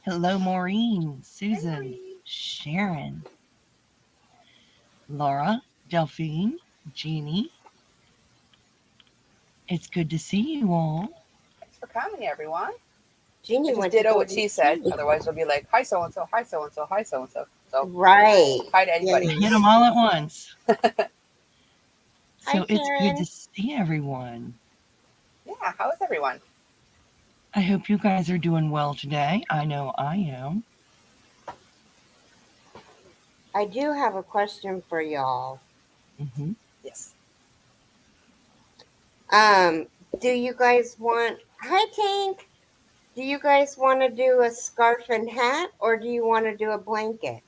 Hello, Maureen, Hi, Susan, Maureen. Sharon, Laura, Delphine, Jeannie. It's good to see you all. Thanks for coming, everyone. I Jeannie just went to ditto go what to she said. sleep. Otherwise, it'll be like, hi, so and so, hi, so and so, hi, so and so. So, Right. hi to anybody. Yes. Hit them all at once. Hi, So it's good Sharon. to see everyone. Yeah, how is everyone? I hope you guys are doing well today. I know I am. I do have a question for y'all. Hmm. Yes. Do you guys want? Hi, Tank. Do you guys want to do a scarf and hat, or do you want to do a blanket?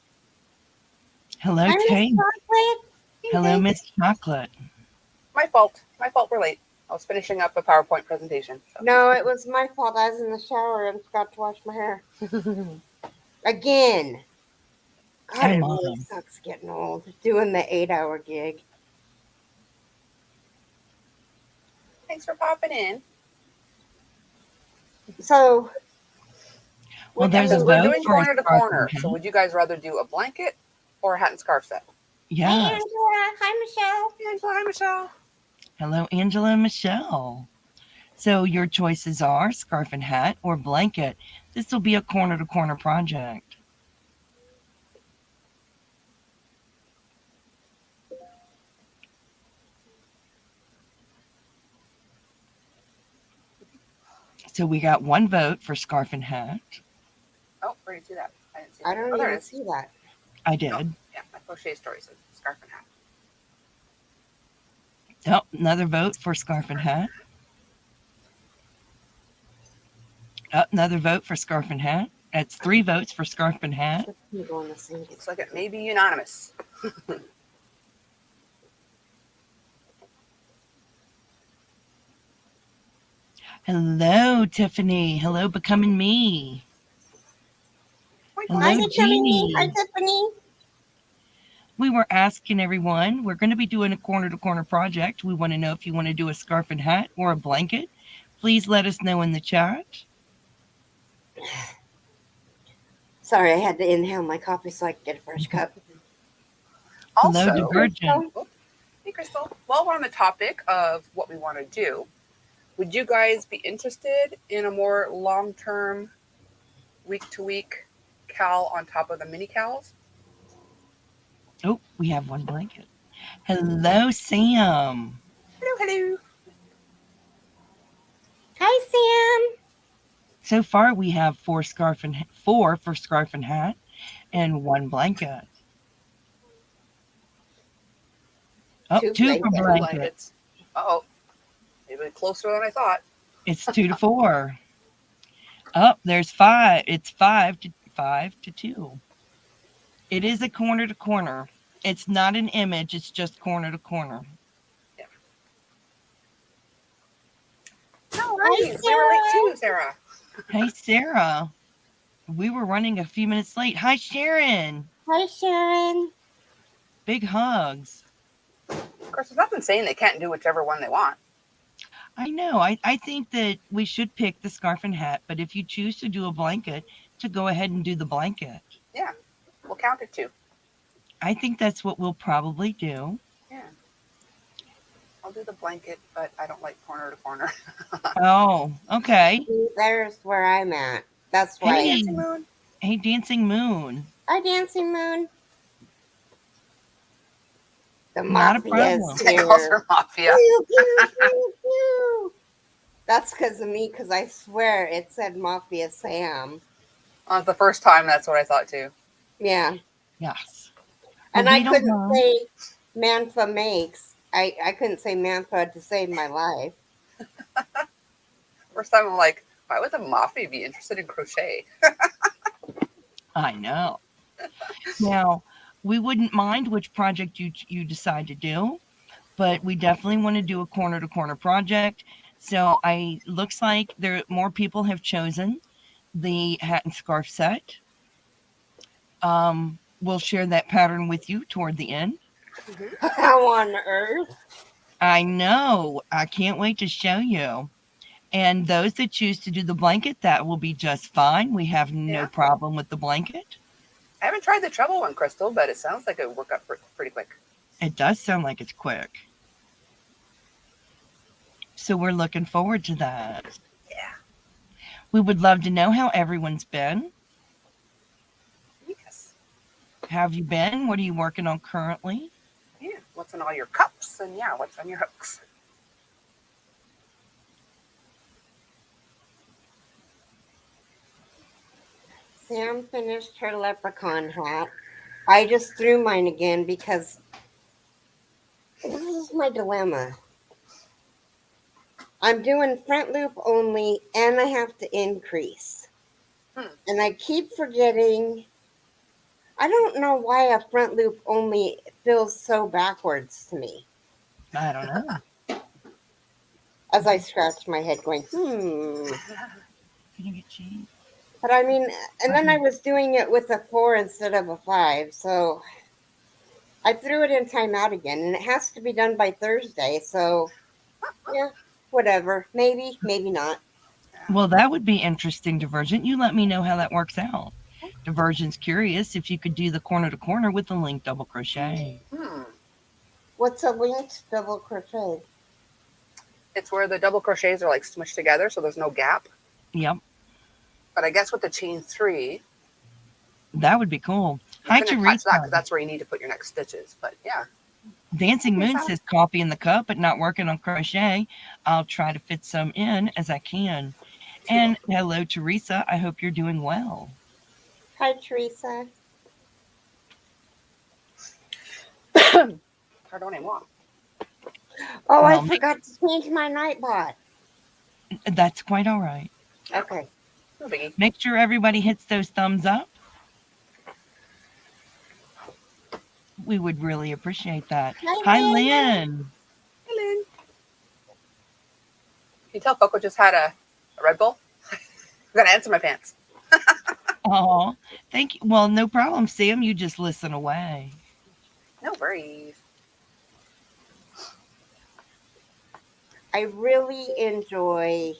Hello, Hi, Miss Tank. Chocolate. Hello, Thanks. Miss Chocolate. My fault. My fault we're late. I was finishing up a PowerPoint presentation. So. No, it was my fault. I was in the shower and forgot to wash my hair again. God, Oh, it really Mom. sucks getting old. Doing the 8-hour gig. Thanks for popping in. So, Well, would there's a Because you? we're vote doing for a corner to scarf and corner. So, hat. would you guys rather do a blanket or a hat and scarf set? Hi, Yes. Angela. Hi, Michelle. Hey, Angela. Hi, Michelle. Hello, Angela and Michelle. So your choices are scarf and hat or blanket. This will be a corner to corner project. So we got one vote for scarf and hat. Oh, where did you see that? I didn't see I that. don't Oh, there even it is. see that. I Oh, did. yeah, my crochet story says scarf and hat. Oh, another vote for scarf and hat. Oh, another vote for scarf and hat. That's 3 votes for scarf and hat. I'm going to sink. Looks like it may be unanimous. Hello, Tiffany. Hello, Becoming Me. Hi, Hello, Hi, Tiffany. Becoming Me. Hi, Jeannie. Tiffany. We were asking everyone, we're going to be doing a corner to corner project. We want to know if you want to do a scarf and hat or a blanket. Please let us know in the chat. Sorry, I had to inhale my coffee so I could get a fresh cup. Hello, Also, Divergent. hey, Crystal. While we're on the topic of what we want to do, would you guys be interested in a more long-term, week-to-week cowl on top of the mini cowls? Oh, we have one blanket. Hello, Sam. Hello, hello. Hi, Sam. So far, we have 4 for scarf and hat, and 1 blanket. Oh, 2 2 for blankets. Two blanket. blankets. Uh-oh. Maybe closer than I thought. It's 2 to 4. Oh, there's 5. It's 5 to 2. It is a corner to corner. It's not an image. It's just corner to corner. Yeah. No Hi, worries. We were late too, Sarah. Hey, Sarah. We were running a few minutes late. Hi, Sharon. Hi, Sharon. Big hugs. Of course, there's nothing saying they can't do whichever one they want. I know. I think that we should pick the scarf and hat, but if you choose to do a blanket, to go ahead and do the blanket. Yeah. We'll count it 2. I think that's what we'll probably do. Yeah. I'll do the blanket, but I don't like corner to corner. Oh, okay. There's where I'm at. That's Hey, why. Dancing Moon. Hey, Dancing Moon. Hi, Dancing Moon. The Not a mafia is problem. They calls here. her Mafia. Pew, pew, pew, pew. That's because of me, because I swear it said Mafia Sam. The first time, that's what I thought too. Yeah. Yes. And Well, I we don't couldn't know. say Manfa makes. I couldn't say Manfa to save my life. First time I'm like, why would the Mafia be interested in crochet? I know. Now, we wouldn't mind which project you decide to do, but we definitely want to do a corner to corner project. So I looks like there more people have chosen the hat and scarf set. We'll share that pattern with you toward the end. How on earth? I know. I can't wait to show you. And those that choose to do the blanket, that will be just fine. We have no Yeah. problem with the blanket. I haven't tried the treble one, Crystal, but it sounds like it would work out pretty quick. It does sound like it's quick. So we're looking forward to that. Yeah. We would love to know how everyone's been. Yes. How have you been? What are you working on currently? Yeah. What's in all your cups? And yeah, what's on your hooks? Sam finished her leprechaun hat. I just threw mine again because this is my dilemma. I'm doing front loop only and I have to increase. And I keep forgetting. I don't know why a front loop only feels so backwards to me. I don't know. As I scratch my head going, Can you get cheese? But I mean, and then I was doing it with a 4 instead of a 5, so I threw it in timeout again, and it has to be done by Thursday, so yeah, whatever. Maybe, maybe not. Well, that would be interesting, Divergent. You let me know how that works out. Divergent's curious if you could do the corner to corner with the linked double crochet. What's a linked double crochet? It's where the double crochets are like smushed together, so there's no gap. Yep. But I guess with the chain 3, that would be cool. Hi, Teresa. That, 'cause that's where you need to put your next stitches. But yeah. Dancing Moon says coffee in the cup, but not working on crochet. I'll try to fit some in as I can. And hello, Teresa. I hope you're doing well. Hi, Teresa. Pardonnez-moi. Oh, I forgot to change my nightbot. That's quite all right. Okay. No biggie. Make sure everybody hits those thumbs up. We would really appreciate that. Hi, Lynn. Hey, Lynn. Can you tell Coco just had a Red Bull? I gotta answer my pants. Oh, thank you. Well, no problem, Sam. You just listen away. No worries. I really enjoy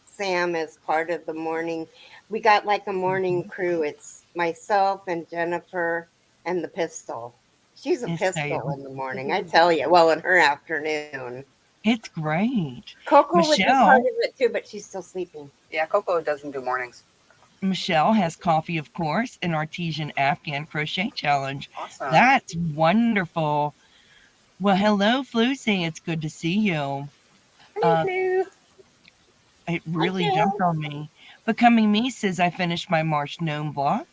Sam as part of the morning. We got like a morning crew. It's myself and Jennifer and the pistol. She's a pistol in the morning, I tell you. Well, in her afternoon. It's great. Coco would be part of it too, but she's still sleeping. Yeah, Coco doesn't do mornings. Michelle has coffee, of course, an artesian Afghan crochet challenge. Awesome. That's wonderful. Well, hello, Flucy. It's good to see you. It really jumped on me. Becoming Me says I finished my March gnome block.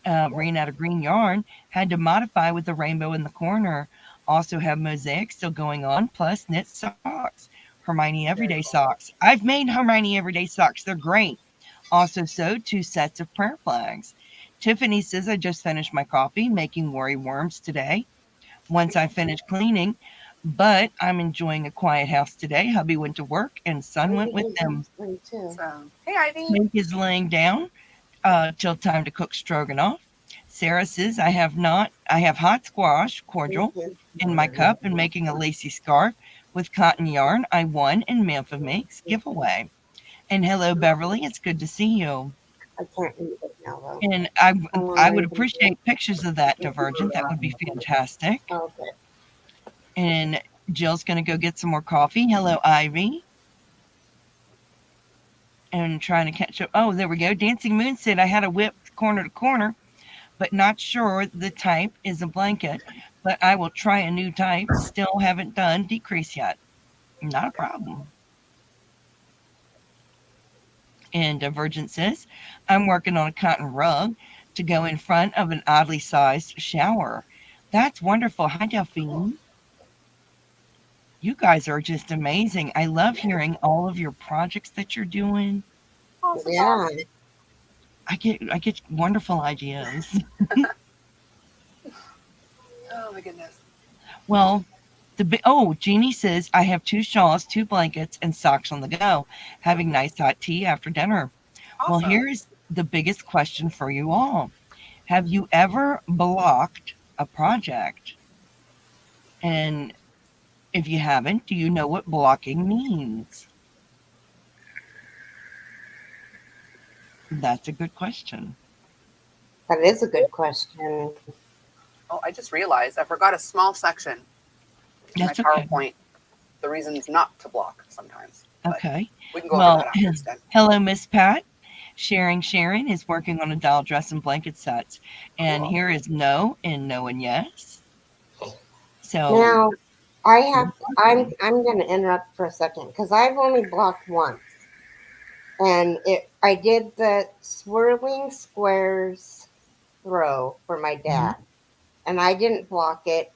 Ran out of green yarn. Had to modify with the rainbow in the corner. Also have mosaic still going on, plus knit socks. Hermione Everyday socks. I've made Hermione Everyday socks. They're great. Also sewed 2 sets of prayer flags. Tiffany says I just finished my coffee, making worry worms today. Once I finish cleaning, but I'm enjoying a quiet house today. Hubby went to work and son went with them. So, hey, Ivy. Mink is laying down till time to cook stroganoff. Sarah says I have hot squash cordial in my cup and making a lacy scarf with cotton yarn I won in Mamfa Makes giveaway. And hello, Beverly. It's good to see you. I can't read it now, though. And I would appreciate pictures of that, Divergent. That would be fantastic. Okay. And Jill's going to go get some more coffee. Hello, Ivy. And trying to catch up. Oh, there we go. Dancing Moon said I had a whip corner to corner, but not sure the type is a blanket. But I will try a new type. Still haven't done decrease yet. Not a problem. And Divergent says, I'm working on a cotton rug to go in front of an oddly sized shower. That's wonderful. Hi, Delphine. You guys are just amazing. I love hearing all of your projects that you're doing. Awesome. Yeah. I get wonderful ideas. Oh my goodness. Well, Jeannie says I have 2 shawls, 2 blankets, and socks on the go, having nice hot tea after dinner. Awesome. Well, here's the biggest question for you all. Have you ever blocked a project? And if you haven't, do you know what blocking means? That's a good question. That is a good question. Oh, I just realized I forgot a small section in my That's okay. PowerPoint. The reasons not to block sometimes, but Okay. we can go over Well, that after it's done. hello, Miss Pat. Sharon is working on a doll dress and blanket sets. And Cool. here is no and no and yes. So, Now, I'm going to interrupt for a second because I've only blocked once. And I did the swirling squares throw for my mhm, dad. And I didn't block it.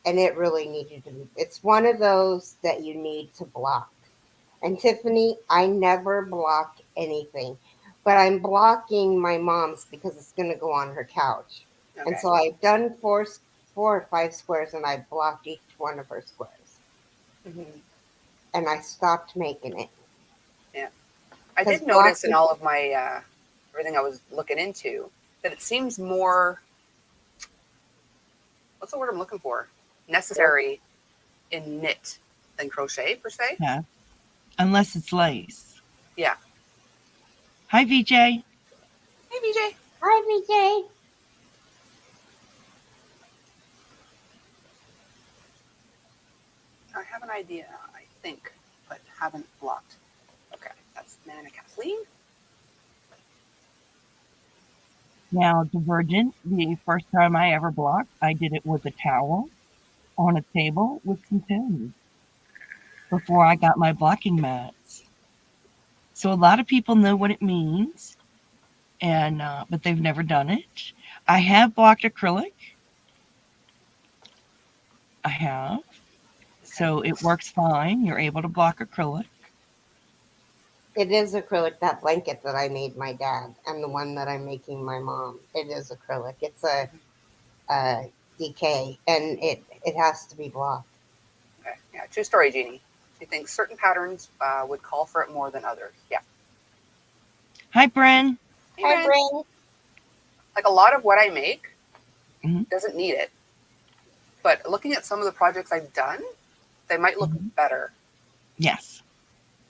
And it really needed to be. It's one of those that you need to block. And Tiffany, I never block anything, but I'm blocking my mom's because it's going to go on her couch. And Okay. so I've done four or five squares, and I blocked each one of her squares. Hmm. And I stopped making it Yeah. I because did notice in all of my everything I was looking into that it seems more, what's the word I'm looking for? Necessary in knit than crochet per se. yeah, unless it's lace. Yeah. Hi, VJ. Hey, VJ. Hi, VJ. I have an idea, I think, but haven't blocked. Okay, that's Nana Kathleen. Now, Divergent, the first time I ever blocked, I did it with a towel on a table with some pins before I got my blocking mats. So a lot of people know what it means, and but they've never done it. I have blocked acrylic. I have. Okay. So it works fine. You're able to block acrylic. It is acrylic, that blanket that I made my dad and the one that I'm making my mom. It is acrylic. It's a decay, and it has to be blocked. Okay. Yeah, true story, Jeannie. She thinks certain patterns would call for it more than others. Yeah. Hi, Bren. Hey, Hi, Brent. Brain. Like a lot of what I make Mhm, doesn't need it. But looking at some of the projects I've done, they might look mhm. better. Yes.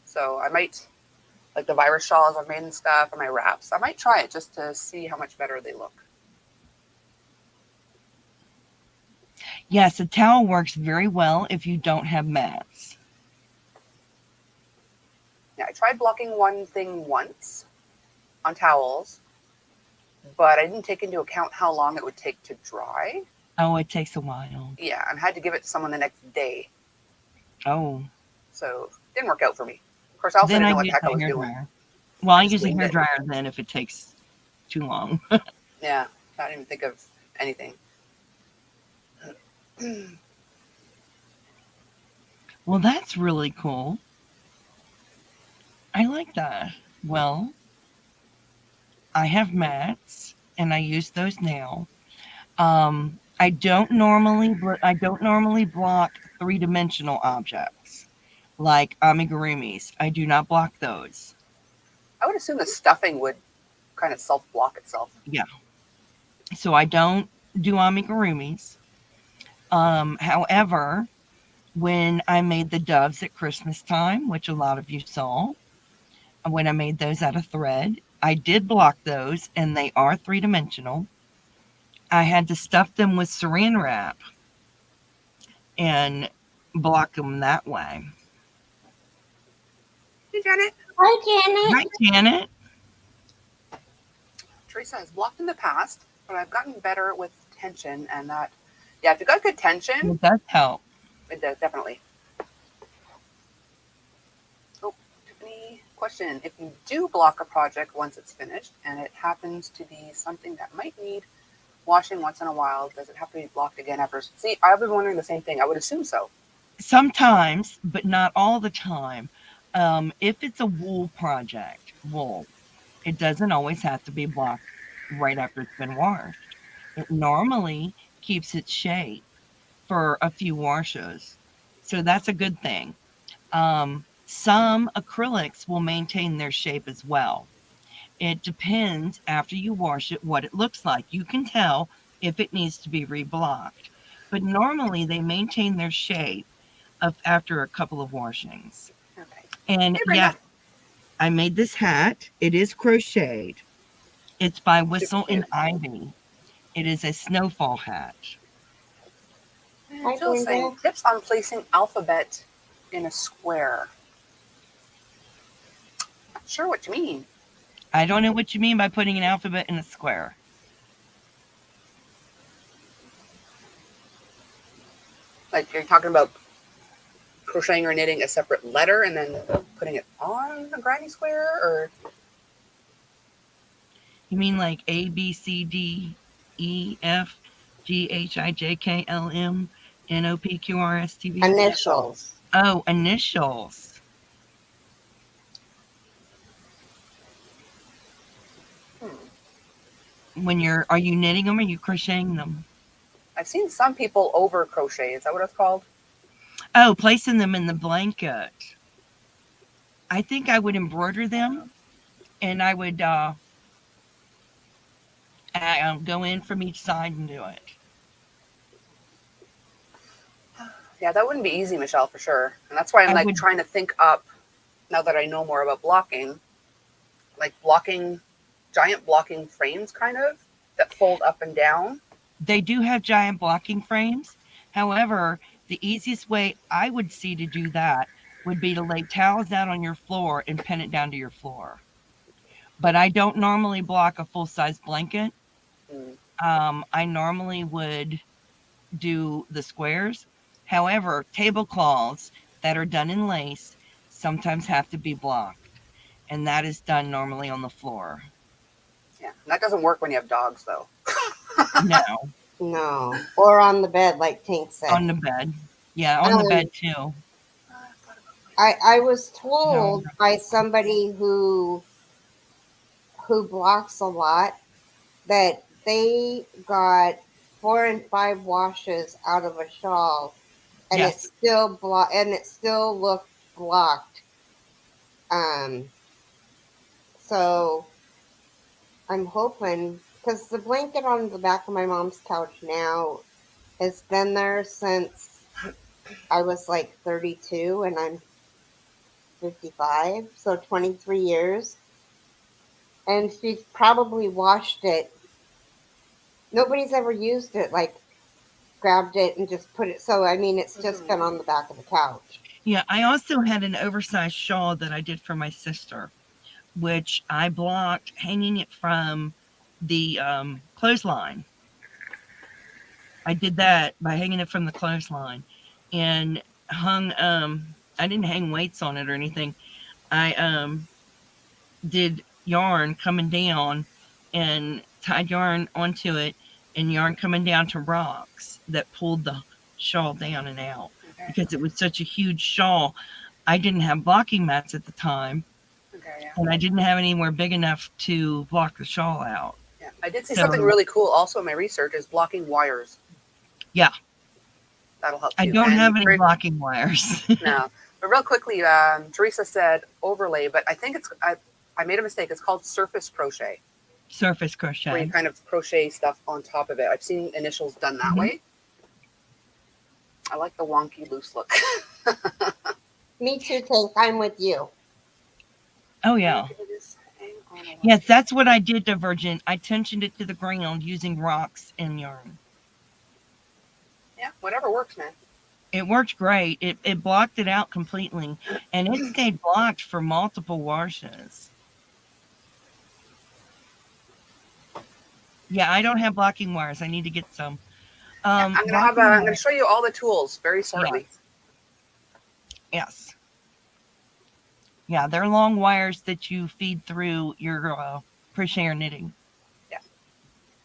So I might, like the virus shawls I've made and stuff, or my wraps, I might try it just to see how much better they look. Yes, a towel works very well if you don't have mats. Yeah, I tried blocking one thing once on towels, but I didn't take into account how long it would take to dry. Oh, it takes a while. Yeah, and had to give it to someone the next day. Oh, So it didn't work out for me. Of course, I also then didn't I know what the use heck a I was doing. hairdryer. Well, I I just use a winged it. hairdryer then if it takes too long. Yeah, I didn't even think of anything. Well, that's really cool. I like that. Well, I have mats and I use those now. I don't normally block three-dimensional objects like amigurumis. I do not block those. I would assume the stuffing would kind of self block itself. Yeah. So I don't do amigurumis. However, when I made the doves at Christmas time, which a lot of you saw, when I made those out of thread, I did block those and they are three-dimensional. I had to stuff them with saran wrap and block them that way. Hey, Janet. Hi, Janet. Hi, Janet. Teresa has blocked in the past, but I've gotten better with tension, and that, yeah, if you got good tension, It does help. it does definitely. Oh, Tiffany, question. If you do block a project once it's finished and it happens to be something that might need washing once in a while, does it have to be blocked again after? See, I've been wondering the same thing. I would assume so. Sometimes, but not all the time. If it's a wool project, wool, it doesn't always have to be blocked right after it's been washed. It normally keeps its shape for a few washes. So that's a good thing. Some acrylics will maintain their shape as well. It depends after you wash it what it looks like. You can tell if it needs to be reblocked. But normally they maintain their shape of after a couple of washings. Okay. And Hey, yes, Brenda. I made this hat. It is crocheted. It's by Super Whistle and cute. Ivy. It is a snowfall hat. Hi, Jill saying Brenda. tips on placing alphabet in a square. Not sure what you mean. I don't know what you mean by putting an alphabet in a square. Like you're talking about crocheting or knitting a separate letter and then putting it on a granny square, or You mean like A, B, C, D, E, F, G, H, I, J, K, L, M, N, O, P, Q, R, S, T, V? Initials. Oh, initials. Are you knitting them or are you crocheting them? I've seen some people over crochet. Is that what it's called? Oh, placing them in the blanket. I think I would embroider them and I would go in from each side and do it. Yeah, that wouldn't be easy, Michelle, for sure. And that's why I'm I like would. trying to think up, now that I know more about blocking, like giant blocking frames kind of that fold up and down. They do have giant blocking frames. However, the easiest way I would see to do that would be to lay towels out on your floor and pin it down to your floor. But I don't normally block a full-size blanket. Mm. I normally would do the squares. However, tablecloths that are done in lace sometimes have to be blocked, and that is done normally on the floor. Yeah, and that doesn't work when you have dogs, though. No, No. Or on the bed, like Tink said. on the bed. Yeah, on the bed too. I was No. told by somebody who blocks a lot that they got 4 and 5 washes out of a shawl, and Yes. it still looked blocked. So I'm hoping, because the blanket on the back of my mom's couch now has been there since I was like 32 and I'm 55, so 23 years. And she's probably washed it. Nobody's ever used it, like grabbed it and just put it. So, I mean, it's just been on the back of the couch. Yeah, I also had an oversized shawl that I did for my sister, which I blocked hanging it from the clothesline. I did that by hanging it from the clothesline and hung I didn't hang weights on it or anything. I did yarn coming down and tied yarn onto it and yarn coming down to rocks that pulled the shawl down and out. Okay. Because it was such a huge shawl, I didn't have blocking mats at the time. Okay, yeah. And I didn't have anywhere big enough to block the shawl out. Yeah, I did see So- something really cool also in my research is blocking wires. Yeah. That'll help too. I don't And have any very- blocking wires. No. But real quickly, Teresa said overlay, but I think I made a mistake. It's called surface crochet, Surface where you crochet. kind of crochet stuff on top of it. I've seen initials done that Mhm. way. I like the wonky loose look. Me too, Tink. I'm with you. Oh, yeah. Yes, that's what I did, Divergent. I tensioned it to the ground using rocks and yarn. Yeah, whatever works, man. It worked great. It blocked it out completely, and it stayed blocked for multiple washes. Yeah, I don't have blocking wires. I need to get some. I'm blocking gonna wires- show you all the tools very shortly. Yes. Yeah, they're long wires that you feed through your crochet or knitting. Yeah.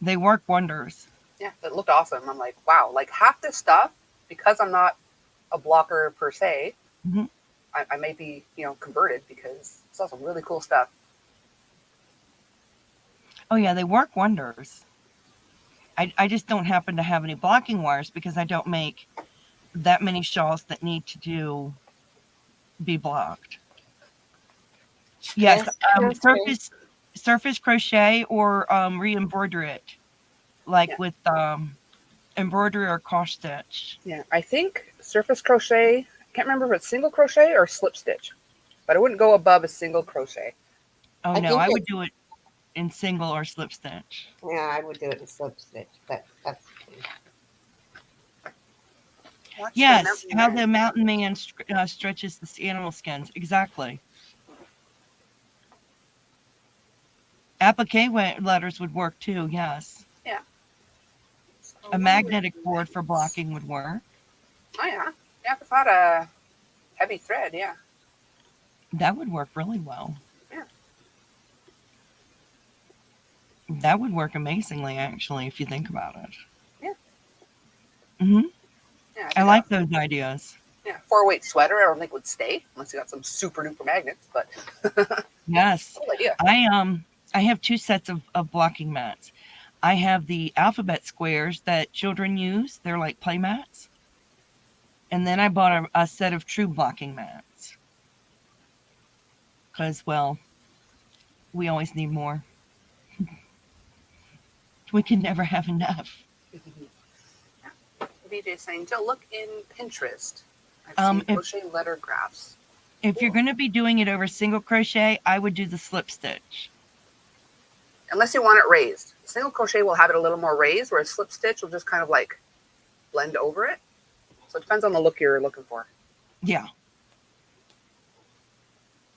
They work wonders. Yeah, it looked awesome. I'm like, wow, like half this stuff, because I'm not a blocker per se, Mhm. I may be, converted because it's also really cool stuff. Oh, yeah, they work wonders. I just don't happen to have any blocking wires because I don't make that many shawls that need to be blocked. Yes, surface crochet or re-embroider it, like Yeah. with embroidery or cross stitch. Yeah, I think surface crochet, I can't remember if it's single crochet or slip stitch. but I wouldn't go above a single crochet. Oh I no, think I would it's, do it in single or slip stitch. yeah, I would do it in slip stitch, but that's Watch the Yes, mountain how man. the mountain man stretches the animal skins. Exactly. Applique letters would work too. Yes. Yeah. So A what are we magnetic board for magnets? blocking would work. Oh yeah. Yeah, if it's not a heavy thread, yeah. That would work really well. Yeah. That would work amazingly, actually, if you think about it. Yeah. Hmm. Yeah. I like those ideas. Yeah. 4-weight sweater, I don't think would stay unless you got some super duper magnets, but Yes. cool idea. I have two sets of blocking mats. I have the alphabet squares that children use. They're like play mats. And then I bought a set of true blocking mats. Because, well, we always need more. We can never have enough. BJ's saying, Jill, look in Pinterest. I've seen If crochet letter graphs. if you're going to be doing it over single crochet, I would do the slip stitch. Unless you want it raised. Single crochet will have it a little more raised, whereas slip stitch will just kind of like blend over it. So it depends on the look you're looking for. Yeah.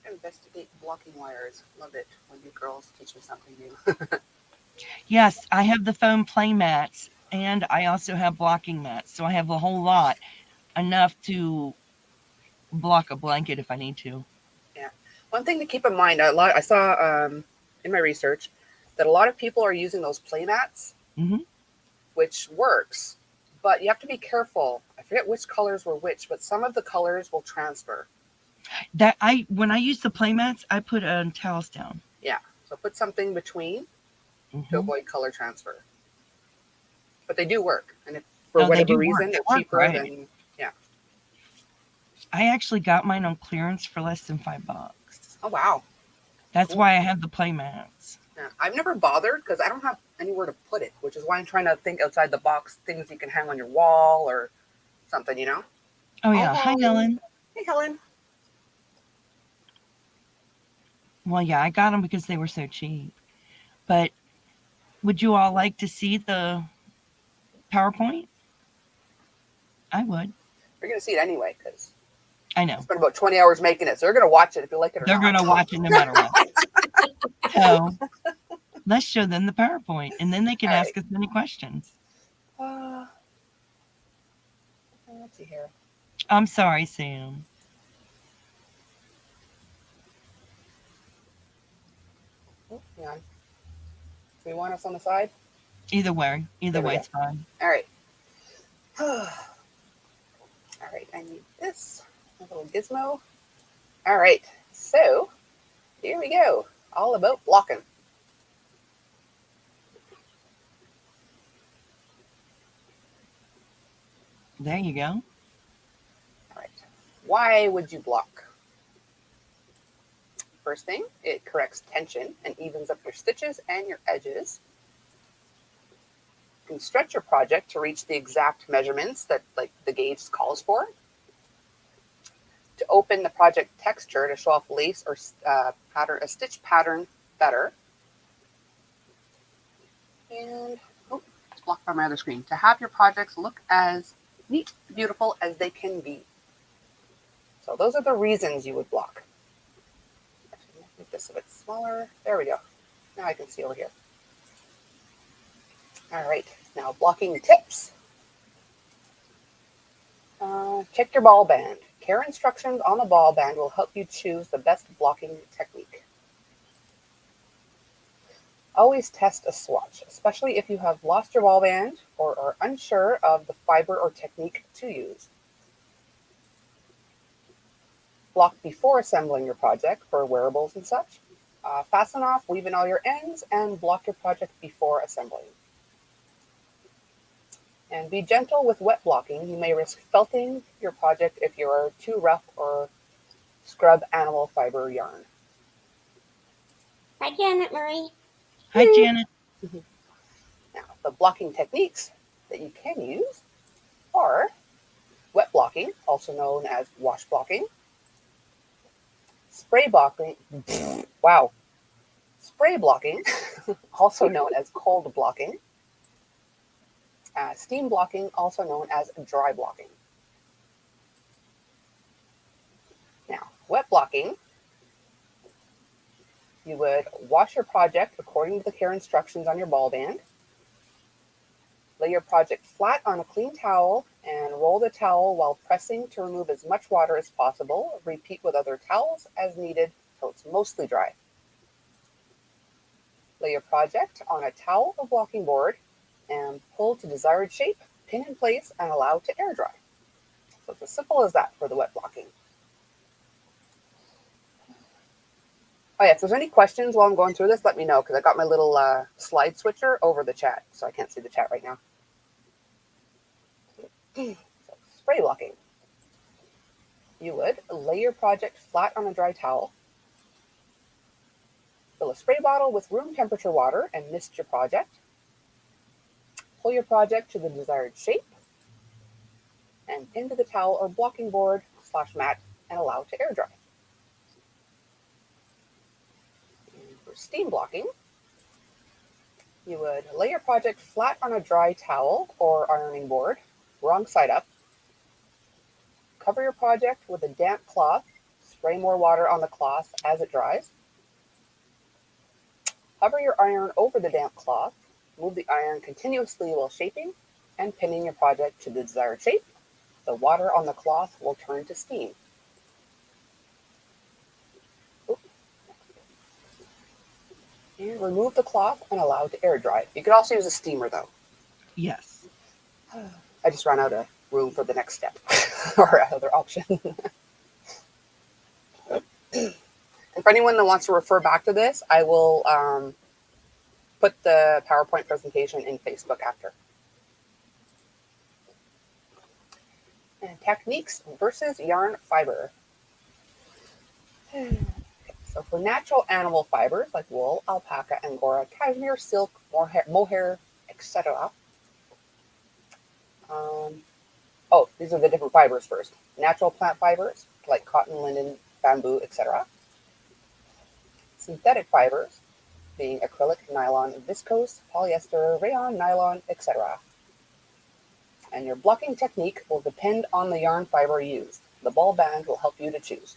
Investigate blocking wires. Love it when you girls teach me something new. Yes, I have the foam play mats, and I also have blocking mats. So I have a whole lot, enough to block a blanket if I need to. Yeah. One thing to keep in mind, I saw in my research that a lot of people are using those play mats, Hmm. which works, but you have to be careful. I forget which colors were which, but some of the colors will transfer. When I use the play mats, I put towels down. Yeah. So put something between to Hmm. avoid color transfer. But they do work. And if for Oh, they whatever do work. reason They they're work cheaper, great. then yeah. I actually got mine on clearance for less than $5. Oh wow. That's Cool. why I have the play mats. Yeah. I've never bothered because I don't have anywhere to put it, which is why I'm trying to think outside the box, things you can hang on your wall or something, you know? Oh yeah. Hi, Helen. Hey Helen. Well, yeah, I got them because they were so cheap. But would you all like to see the PowerPoint? I would. You're gonna see it anyway, because I I know. spent about 20 hours making it. So they're gonna watch it if you like it or They're not. going to watch it no matter what. So let's show them the PowerPoint, and then they can All ask us any questions. Let's see here. I'm sorry, Sam. Oh, hang on. Do you want us on the side? Either way, There we go. it's fine. All right. All right, I need this. A little gizmo. All right, so here we go. All about blocking. There you go. All right. Why would you block? First thing, it corrects tension and evens up your stitches and your edges. You can stretch your project to reach the exact measurements that like the gauge calls for. To open the project texture to show off lace or a stitch pattern better. And it's blocked by my other screen. To have your projects look as neat, beautiful as they can be. So those are the reasons you would block. Actually, make this a bit smaller. There we go. Now I can see over here. All right, now blocking tips. Check your ball band. Care instructions on the ball band will help you choose the best blocking technique. Always test a swatch, especially if you have lost your ball band or are unsure of the fiber or technique to use. Block before assembling your project for wearables and such. Fasten off, weave in all your ends, and block your project before assembling. And be gentle with wet blocking. You may risk felting your project if you are too rough or scrub animal fiber yarn. Hi, Janet Marie. Hi, Janet. Now, the blocking techniques that you can use are wet blocking, also known as wash blocking, spray blocking, wow, spray blocking, also known as cold blocking, steam blocking, also known as dry blocking. Now, wet blocking, you would wash your project according to the care instructions on your ball band. Lay your project flat on a clean towel and roll the towel while pressing to remove as much water as possible. Repeat with other towels as needed till it's mostly dry. Lay your project on a towel or blocking board and pull to desired shape, pin in place, and allow to air dry. So it's as simple as that for the wet blocking. Oh yeah, if there's any questions while I'm going through this, let me know, because I got my little slide switcher over the chat, so I can't see the chat right now. So, spray blocking. You would lay your project flat on a dry towel, fill a spray bottle with room temperature water and mist your project. Pull your project to the desired shape and pin to the towel or blocking board / mat and allow to air dry. And for steam blocking, you would lay your project flat on a dry towel or ironing board, wrong side up. Cover your project with a damp cloth. Spray more water on the cloth as it dries. Hover your iron over the damp cloth. Move the iron continuously while shaping and pinning your project to the desired shape. The water on the cloth will turn to steam. And remove the cloth and allow to air dry. You could also use a steamer though. Yes. I just ran out of room for the next step or other option. And for anyone that wants to refer back to this, I will put the PowerPoint presentation in Facebook after. And techniques versus yarn fiber. So for natural animal fibers like wool, alpaca, angora, cashmere, silk, mohair, etc. These are the different fibers first. Natural plant fibers like cotton, linen, bamboo, etc. Synthetic fibers being acrylic, nylon, viscose, polyester, rayon, nylon, etc. And your blocking technique will depend on the yarn fiber used. The ball band will help you to choose.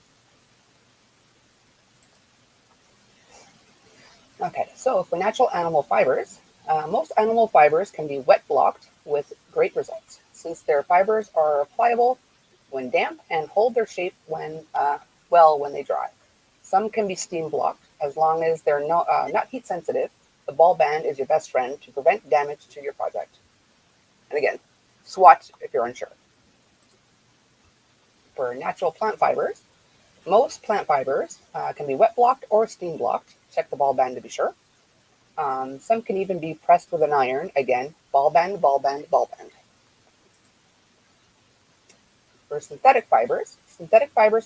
Okay, so for natural animal fibers, most animal fibers can be wet blocked with great results, since their fibers are pliable when damp and hold their shape when they dry. Some can be steam blocked, as long as they're not heat sensitive. The ball band is your best friend to prevent damage to your project. And again, swatch if you're unsure. For natural plant fibers, most plant fibers can be wet blocked or steam blocked. Check the ball band to be sure. Some can even be pressed with an iron. Again, ball band, ball band, ball band. For synthetic fibers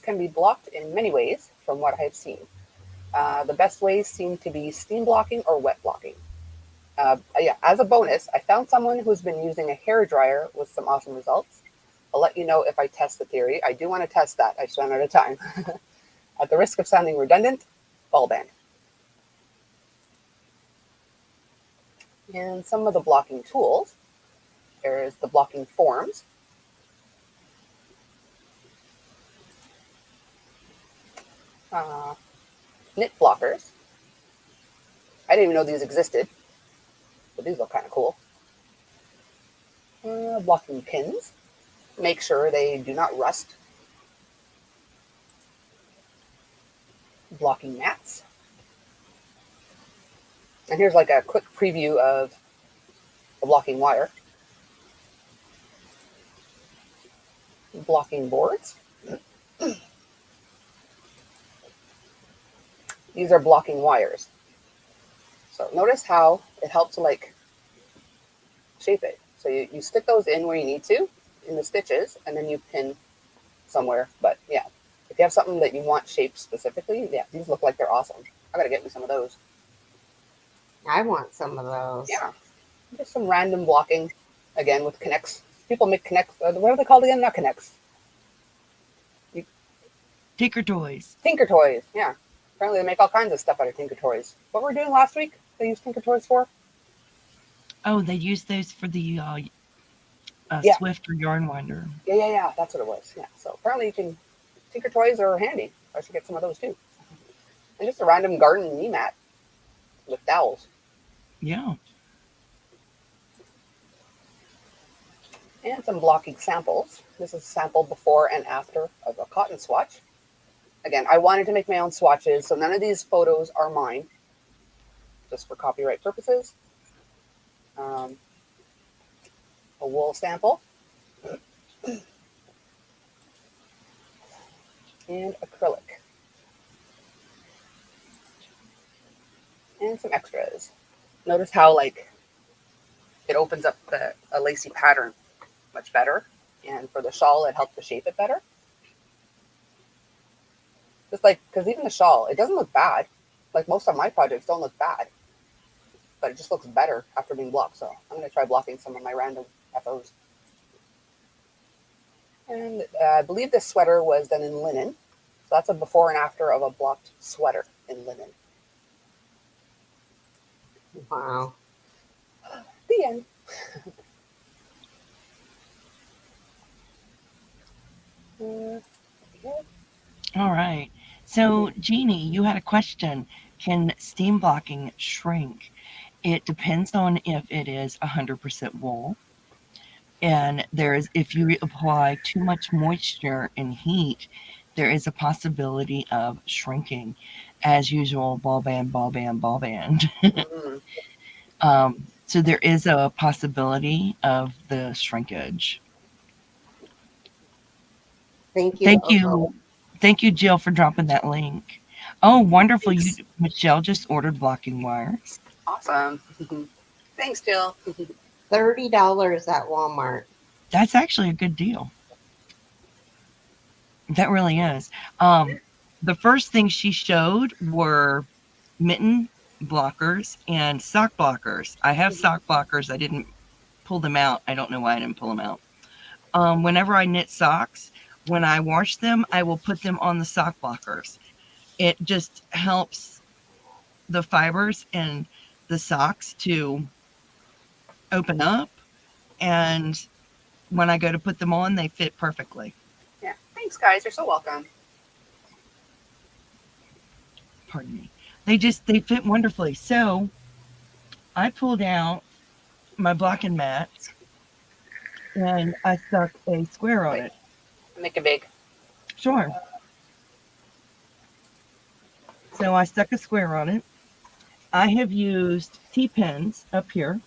can be blocked in many ways from what I have seen. The best ways seem to be steam blocking or wet blocking. As a bonus, I found someone who's been using a hair dryer with some awesome results. I'll let you know if I test the theory. I do want to test that. I just ran out of time. At the risk of sounding redundant, ball band. And some of the blocking tools. There's the blocking forms. Knit blockers. I didn't even know these existed, but these look kind of cool. Blocking pins. Make sure they do not rust. Blocking mats. And here's like a quick preview of the blocking wire. Blocking boards. These are blocking wires. So notice how it helps to like shape it. So you stick those in where you need to, in the stitches, and then you pin somewhere. But yeah, if you have something that you want shaped specifically, yeah, these look like they're awesome. I gotta get me some of those. I want some of those. Yeah, just some random blocking, again with connects. People make connects. What are they called again? Not connects. Tinker Toys. Tinker Toys, yeah. Apparently they make all kinds of stuff out of Tinker Toys. What were we doing last week? They used Tinker Toys for? Oh, they use those for the Yeah, Swift or Yarn Winder. yeah. That's what it was. Yeah. So apparently you can. Tinker Toys are handy. I should get some of those too. And just a random garden knee mat with dowels. Yeah. And some blocking samples. This is a sample before and after of a cotton swatch. Again, I wanted to make my own swatches, so none of these photos are mine, just for copyright purposes. A wool sample. And acrylic. And some extras. Notice how like it opens up a lacy pattern much better. And for the shawl, it helped to shape it better. Just like, because even the shawl, it doesn't look bad. Like most of my projects don't look bad. But it just looks better after being blocked. So I'm going to try blocking some of my random FOs. And I believe this sweater was done in linen. So that's a before and after of a blocked sweater in linen. Wow. The end. All right. So, Jeannie, you had a question. Can steam blocking shrink? It depends on if it is 100% wool. And if you apply too much moisture and heat, there is a possibility of shrinking. As usual, ball band, ball band, ball band. So there is a possibility of the shrinkage. Thank you. Thank you. Thank you, Jill, for dropping that link. Oh, wonderful. Michelle just ordered blocking wires. Awesome. Thanks, Jill. $30 at Walmart. That's actually a good deal. That really is. The first thing she showed were mitten blockers and sock blockers. I have sock blockers. I didn't pull them out. I don't know why I didn't pull them out. Whenever I knit socks, when I wash them, I will put them on the sock blockers. It just helps the fibers and the socks to open up, and when I go to put them on, they fit perfectly. Yeah. Thanks, guys. You're so welcome. Pardon me. They fit wonderfully. So I pulled out my blocking mat and I stuck a square on it. Make it big. Sure. So I stuck a square on it. I have used T-pins up here.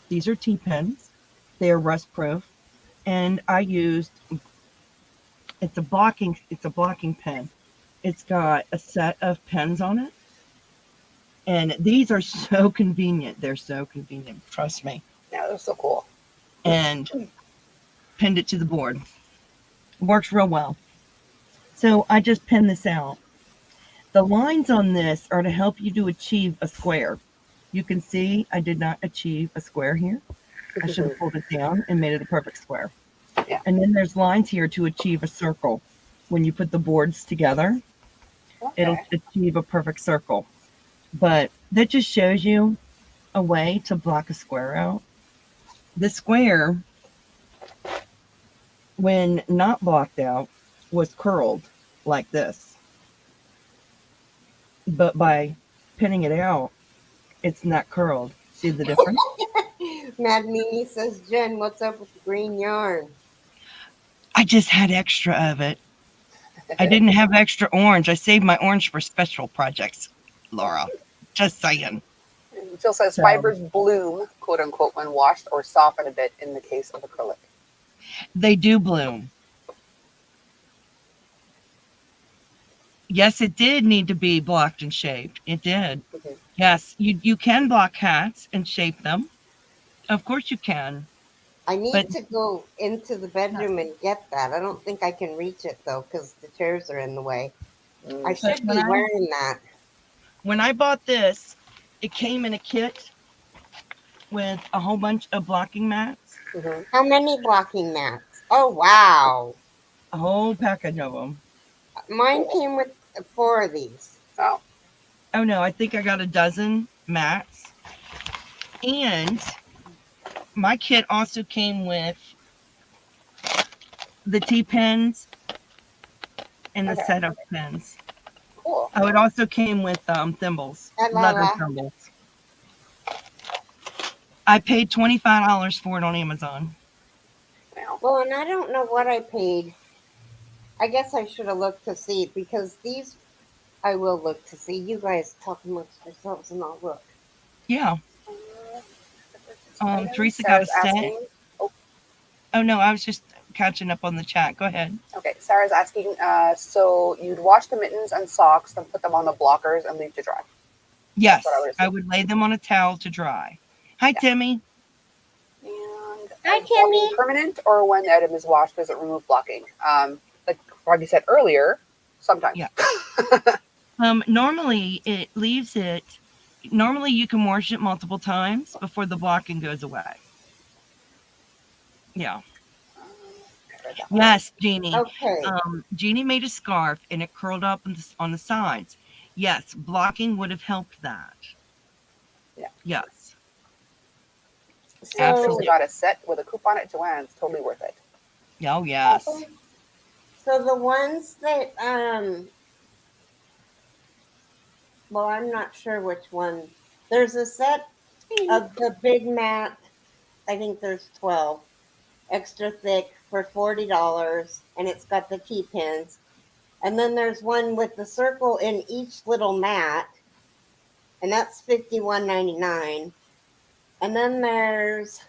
These are T-pins. They are rust proof. And I used, it's a blocking pen. It's got a set of pens on it. And these are so convenient. They're so convenient. Trust me. Yeah, they're so cool. And pinned it to the board. Works real well. So I just pinned this out. The lines on this are to help you to achieve a square. You can see I did not achieve a square here. I should have pulled it down and made it a perfect square. Yeah. And then there's lines here to achieve a circle. When you put the boards together, it'll achieve a perfect circle. But that just shows you a way to block a square out. The square, when not blocked out, was curled like this. But by pinning it out, it's not curled. See the difference? Mad Mimi says, Jen, what's up with the green yarn? I just had extra of it. I didn't have extra orange. I saved my orange for special projects, Laura. Just saying. Jill says fibers bloom, quote unquote, when washed or soften a bit in the case of acrylic. They do bloom. Yes, it did need to be blocked and shaped. It did. Mm-hmm. Yes, you can block hats and shape them. Of course you can. I need to go into the bedroom and get that. I don't think I can reach it, though, because the chairs are in the way. I should be wearing that. When I bought this, it came in a kit with a whole bunch of blocking mats. Mm-hmm. How many blocking mats? Oh, wow. A whole package of them. Mine Cool. came with 4 of these. Oh, Oh no, I think I got a dozen mats. And my kit also came with the T-pins and the okay. setup pins. Cool. Oh, it also came with thimbles, La leather la. thimbles. I paid $25 for it on Amazon. Wow. Well, and I don't know what I paid. I guess I should have looked to see because these I will look to see. You guys talk amongst yourselves and I'll look. Yeah. Items. Teresa got a Sarah's set. asking. Oh, Oh no, I was just catching up on the chat. Go ahead. okay. Sarah's asking. So you'd wash the mittens and socks, then put them on the blockers and leave to dry. That's what I would Yes, I assume. would lay them on a towel to dry. Hi, Yeah. Timmy. And Hi, is blocking Timmy. permanent, or when the item is washed, does it remove blocking? Like Robbie said earlier, sometimes. Yeah. Normally it leaves it. Normally you can wash it multiple times before the blocking goes away. Yeah. Yes, Jeannie. Okay. Jeannie made a scarf and it curled up on the sides. Yes, blocking would have helped that. Yeah. Yes, So Teresa absolutely. got a set with a coupon at Joann's. Totally worth it. Oh, yes. Okay. So the ones that well, I'm not sure which one. There's a set of the big mat. I think there's 12 extra thick for $40, and it's got the T-pins. And then there's one with the circle in each little mat, and that's $51.99. And then there's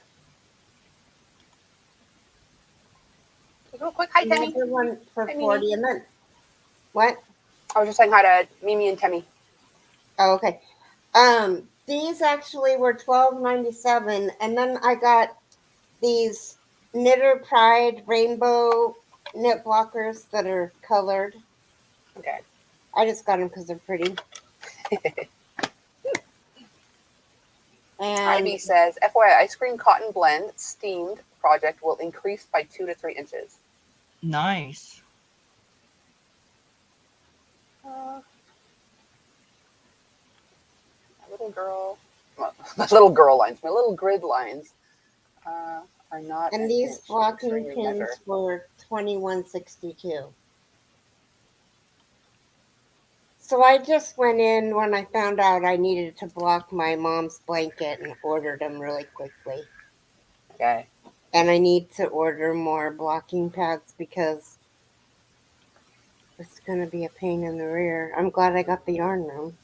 Real quick, hi Temmie. another one for Hi, Mimi. 40. And then what? I was just saying hi to Mimi and Temmie. Oh, okay. These actually were $12.97, and then I got these Knitter Pride rainbow knit blockers that are colored. Okay. I just got them because they're pretty. And Ivy says, FYI, ice cream cotton blend steamed project will increase by 2 to 3 inches. Nice. My little girl, well, my little girl lines, my little grid lines are not. and an these inch. blocking Make sure you pins measure. were $21.62. So I just went in when I found out I needed to block my mom's blanket and ordered them really quickly. Okay. And I need to order more blocking pads because it's going to be a pain in the rear. I'm glad I got the yarn room.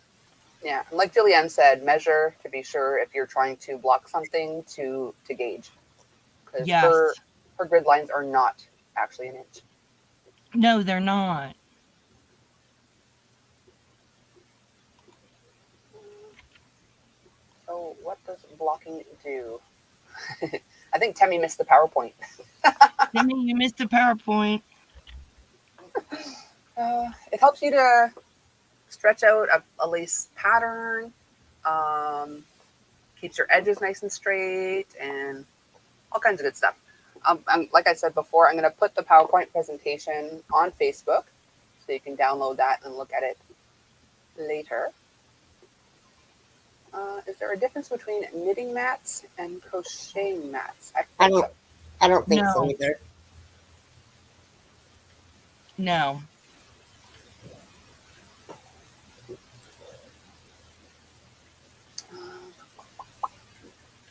Yeah, and like Julianne said, measure to be sure if you're trying to block something to gauge, because Yes. her grid lines are not actually an inch. No, they're not. So what does blocking do? I think Temmie missed the PowerPoint. Timmy, you missed the PowerPoint. It helps you to stretch out a lace pattern, keeps your edges nice and straight, and all kinds of good stuff. Like I said before, I'm going to put the PowerPoint presentation on Facebook, so you can download that and look at it later. Is there a difference between knitting mats and crocheting mats? I don't think so No. either. No.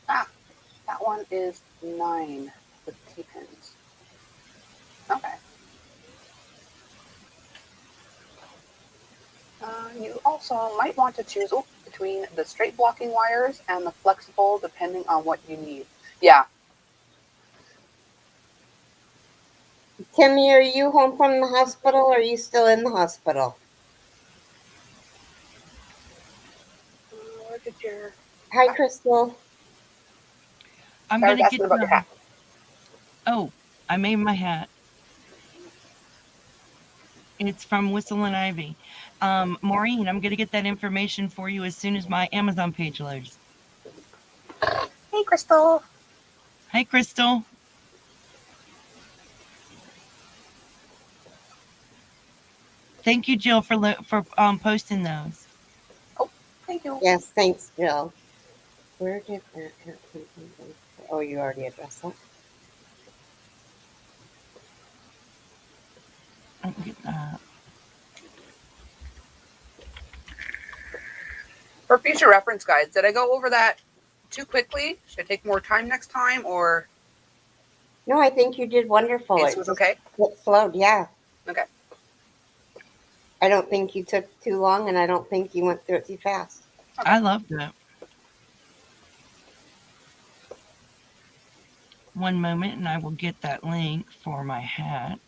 That one is 9 with T-pins. Okay. You also might want to choose between the straight blocking wires and the flexible, depending on what you need. Yeah. Timmy, are you home from the hospital or are you still in the hospital? Where did your... Hi, Crystal. I'm Sarah's going to asking get about your hat. Oh, I made my hat. It's from Whistle and Ivy. Maureen, I'm going to get that information for you as soon as my Amazon page loads. Hey, Crystal. Hi, Crystal. Thank you, Jill, for posting those. Oh, thank you. Yes, thanks, Jill. Where did that come from? Oh, you already addressed that. I'll get that. For future reference, guys, did I go over that too quickly? Should I take more time next time, or No, I think you did wonderful. this was okay? It flowed, yeah. Okay. I don't think you took too long, and I don't think you went through it too fast. I loved it. One moment, and I will get that link for my hat.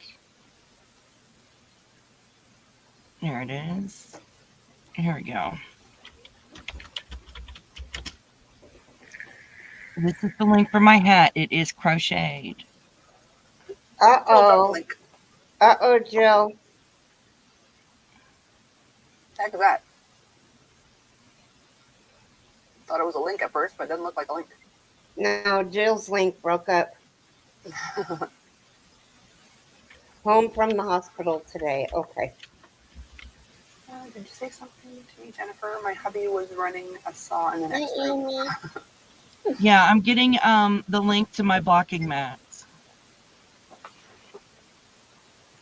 There it is. Here we go. This is the link for my hat. It is crocheted. Uh-oh. Uh-oh, Jill. Heck is that? Thought it was a link at first, but it doesn't look like a link. No, Jill's link broke up. Home from the hospital today. Okay. Did you say something to me, Jennifer? My hubby was running a saw in the next room. Yeah, I'm getting the link to my blocking mats.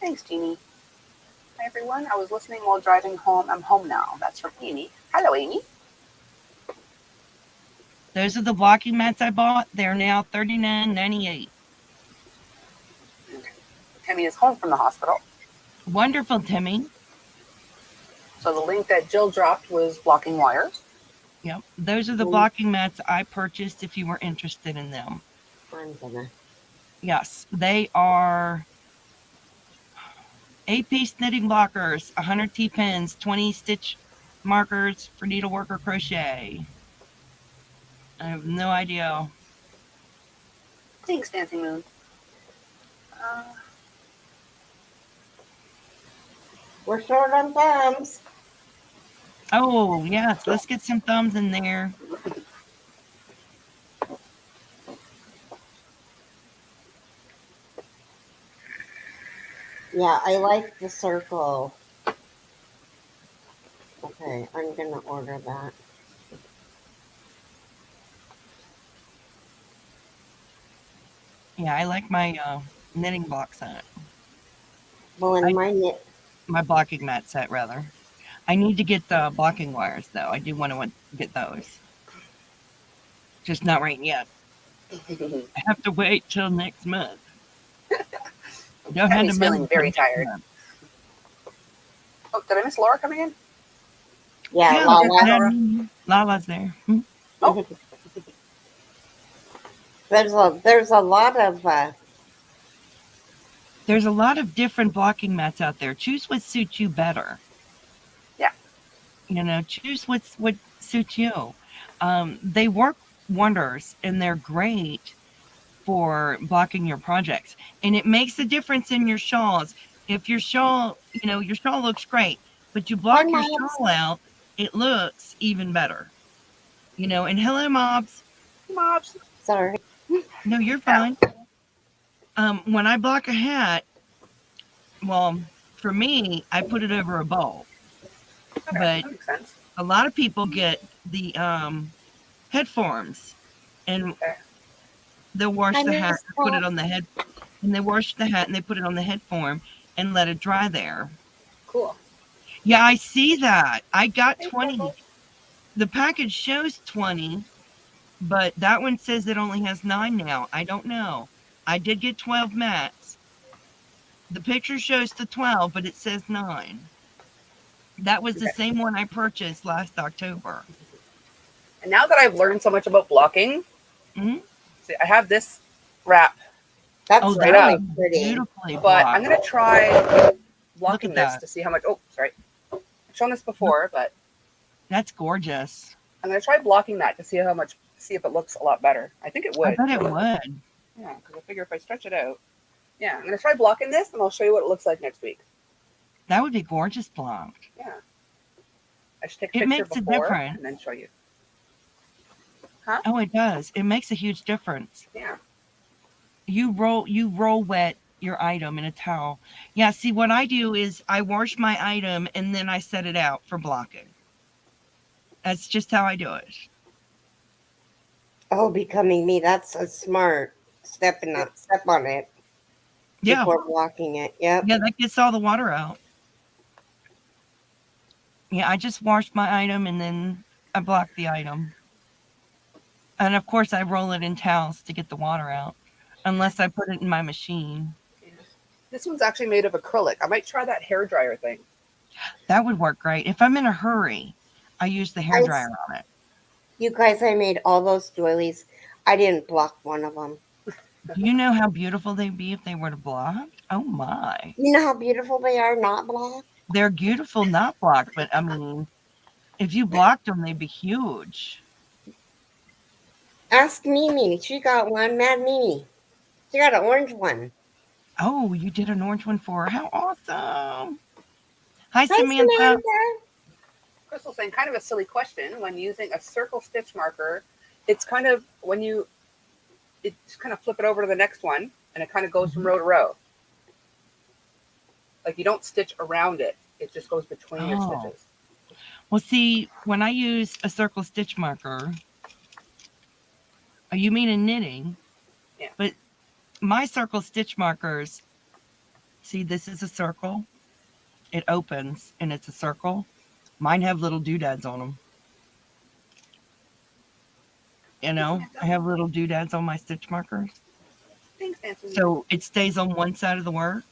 Thanks, Jeannie. Hi, everyone. I was listening while driving home. I'm home now. That's from Amy. Hello, Amy. Those are the blocking mats I bought. They're now $39.98. Timmy is home from the hospital. Wonderful, Timmy. So the link that Jill dropped was blocking wires. Yep. Those are the blocking mats I purchased if you were interested in them. I'm gonna. Yes, they are 8-piece knitting blockers, 100 T-pins, 20 stitch markers for needlework or crochet. I have no idea. Thanks, Dancing Moon. We're short on thumbs. Oh, yes, let's get some thumbs in there. Yeah, I like the circle. Okay, I'm gonna order that. Yeah, I like my knitting block set. Well, in My blocking mat set, rather. I need to get the blocking wires, though. I do want to get those. Just not right yet. I have to wait till next month. Don't have to feeling very tired. Oh, did I miss Laura coming in? Yeah, Lala's there. Oh. There's a lot of different blocking mats out there. Choose what suits you better. Yeah. Choose what suits you. They work wonders, and they're great for blocking your projects. And it makes a difference in your shawls. If your shawl, your shawl looks great, but you block your shawl out, it looks even better. And hello, Mobs. Mobs. Sorry. No, you're fine. When I block a hat, well, for me, I put it over a bowl. Okay, but that makes sense. A lot of people get the head forms, and they'll wash the hat and put it on the head, and they wash the hat and they put it on the head form and let it dry there. Cool. Yeah, I see that. I got 20. The package shows 20, but that one says it only has 9 now. I don't know. I did get 12 mats. The picture shows the 12, but it says 9. That was the same one I purchased last October. And now that I've learned so much about blocking, see, I have this wrap. That's right up. Beautifully but blocked. I'm going to try blocking this to see how much. Oh, sorry. I've shown this before, but that's gorgeous. I'm going to try blocking that to see if it looks a lot better. I think it would. I bet it would. Yeah, because I figure if I stretch it out. Yeah, I'm going to try blocking this, and I'll show you what it looks like next week. That would be gorgeous blocked. Yeah. I should take a picture before and then show you. Huh? Oh, it does. It makes a huge difference. Yeah. You roll wet your item in a towel. Yeah, see, what I do is I wash my item and then I set it out for blocking. That's just how I do it. Oh, becoming me. That's a smart step on it Yeah, before blocking it. Yep. yeah, that gets all the water out. Yeah, I just wash my item and then I block the item. And of course, I roll it in towels to get the water out, unless I put it in my machine. Yeah. This one's actually made of acrylic. I might try that hair dryer thing. That would work great. If I'm in a hurry, I use the hair I, dryer on it. you guys, I made all those doilies. I didn't block one of them. Do you know how beautiful they'd be if they were to block? Oh my. You know how beautiful they are not blocked? They're beautiful not blocked, but I mean, if you blocked them, they'd be huge. Ask Mimi. She got one. Mad Mimi. She got an orange one. Oh, you did an orange one for her. How awesome. Hi, Hi, Samantha. Samantha. Crystal's saying kind of a silly question. When using a circle stitch marker, it's kind of when you kind of flip it over to the next one and it kind of goes from row to row. Like you don't stitch around it. It just goes between your Oh. stitches. Well, see, when I use a circle stitch marker, you mean in knitting? Yeah. But my circle stitch markers, see, this is a circle. It opens and it's a circle. Mine have little doodads on them. You know, I have little doodads on my stitch markers. Thanks, Nancy. So it stays on one side of the work,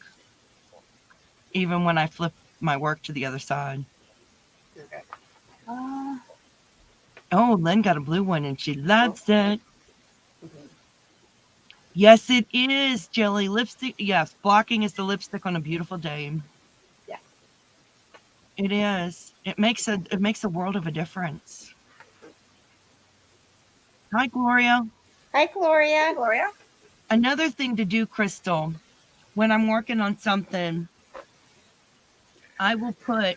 even when I flip my work to the other side. Okay. Oh, Lynn got a blue one and she loves it. Mm-hmm. Yes, it is, Jelly. Lipstick. Yes, blocking is the lipstick on a beautiful day. Yeah. It is. It makes a world of a difference. Hi, Gloria. Hi, Gloria. Gloria. Another thing to do, Crystal, when I'm working on something, I will put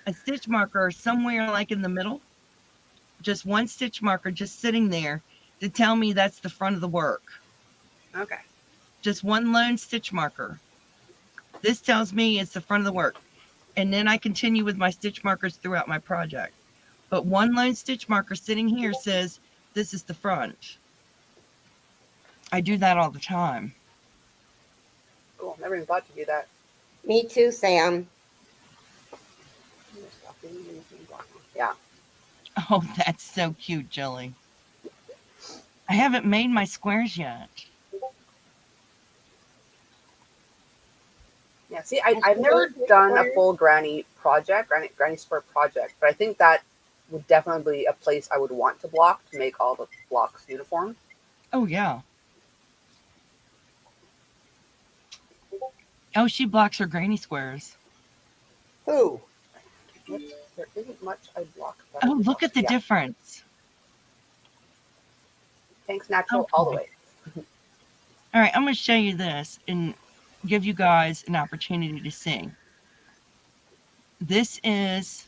a stitch marker somewhere like in the middle, just one stitch marker just sitting there to tell me that's the front of the work. Okay. Just one lone stitch marker. This tells me it's the front of the work. And then I continue with my stitch markers throughout my project. But one lone stitch marker sitting here says this is the front. I do that all the time. Cool. Never even thought to do that. Me too, Sam. Yeah. Oh, that's so cute, Jelly. I haven't made my squares yet. Yeah. See, I've never done a full granny project, granny square project, but I think that would definitely be a place I would want to block to make all the blocks uniform. Oh, yeah. Oh, she blocks her granny squares. Who? There isn't much I block. Oh, look at the difference. Thanks, natural, all the way. All right, I'm going to show you this and give you guys an opportunity to see. This is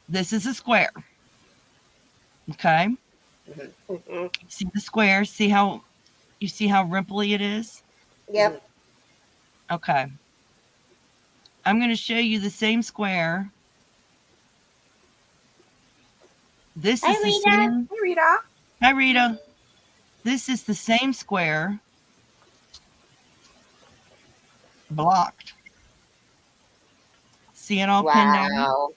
a square. Okay? Mm-hmm. See the square? See how rimply it is? Yep. Okay. I'm going to show you the same square. This Hi, is the Rita. same. Hey, Rita. Hi, Rita. This is the same square blocked. See it all pinned down? Wow.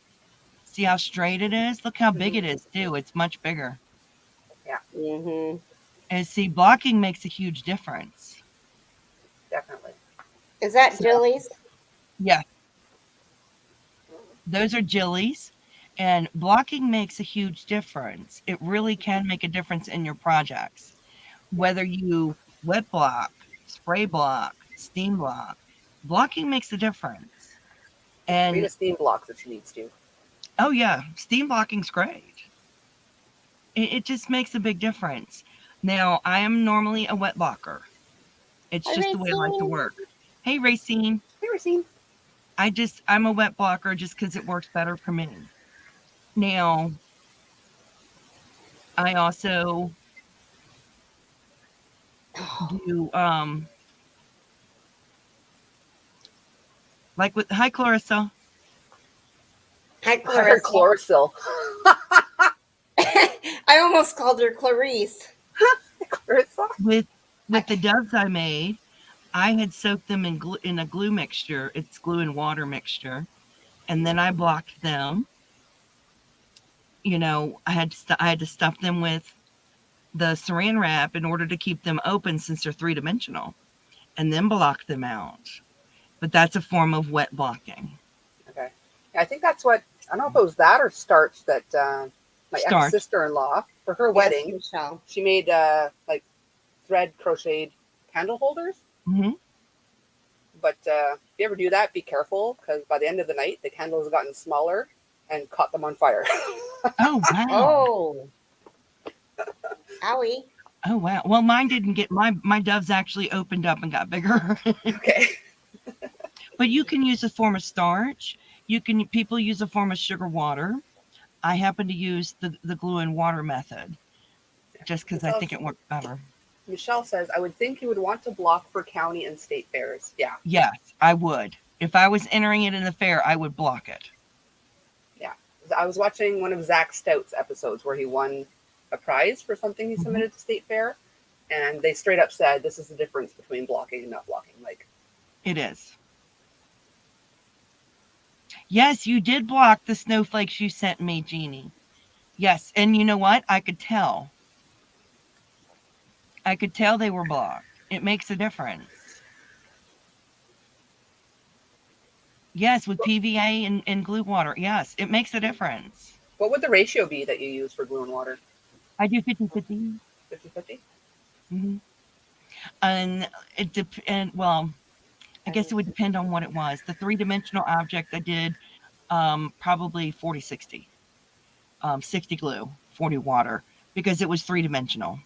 See how straight it is? Look how big it is, too. It's much bigger. Yeah. Mm-hmm. And see, blocking makes a huge difference. Definitely. Is that Jilly's? Yeah. Those are Jillies. And blocking makes a huge difference. It really can make a difference in your projects. Whether you wet block, spray block, steam block, blocking makes a difference. And Rita steam blocks if she needs to. oh yeah, steam blocking's great. It just makes a big difference. Now, I am normally a wet blocker. It's Hi, just the way I like to Racine. work. Hey, Racine. Hey, Racine. I'm a wet blocker just because it works better for me. Now, I also do like with hi Clarissa Hi, I heard Clarissa. chlorophyll. I almost called her Clarice. Clarissa? with the doves I made. I had soaked them in a glue mixture. It's glue and water mixture, and then I blocked them. I had to stuff them with the saran wrap in order to keep them open since they're 3-dimensional, and then block them out. But that's a form of wet blocking. Okay. Yeah, I think that's what, I don't know if it was that or starch that my Starch. ex-sister-in-law, for her Yes, wedding, Michelle. she made like thread crocheted candle holders. Hmm. But if you ever do that, be careful because by the end of the night, the candles have gotten smaller and caught them on fire. Oh wow! Oh, owie. Oh wow! Well, mine didn't get my doves actually opened up and got bigger. Okay. But you can use a form of starch. People use a form of sugar water. I happen to use the glue and water method just because I think it works better. Michelle says, I would think you would want to block for county and state fairs. Yeah. Yes, I would. If I was entering it in the fair, I would block it. Yeah. I was watching one of Zach Stout's episodes where he won a prize for something he submitted to state fair. And they straight up said, this is the difference between blocking and not blocking. Like, It is. Yes, you did block the snowflakes you sent me, Jeannie. Yes, and you know what? I could tell. I could tell they were blocked. It makes a difference. Yes, with PVA and glue water. Yes, it makes a difference. what would the ratio be that you use for glue and water? I do 50-50. 50-50? Mm-hmm. And well, I guess it would depend on what it was. The 3-dimensional object I did probably 40-60. 60 glue, 40 water, because it was 3-dimensional.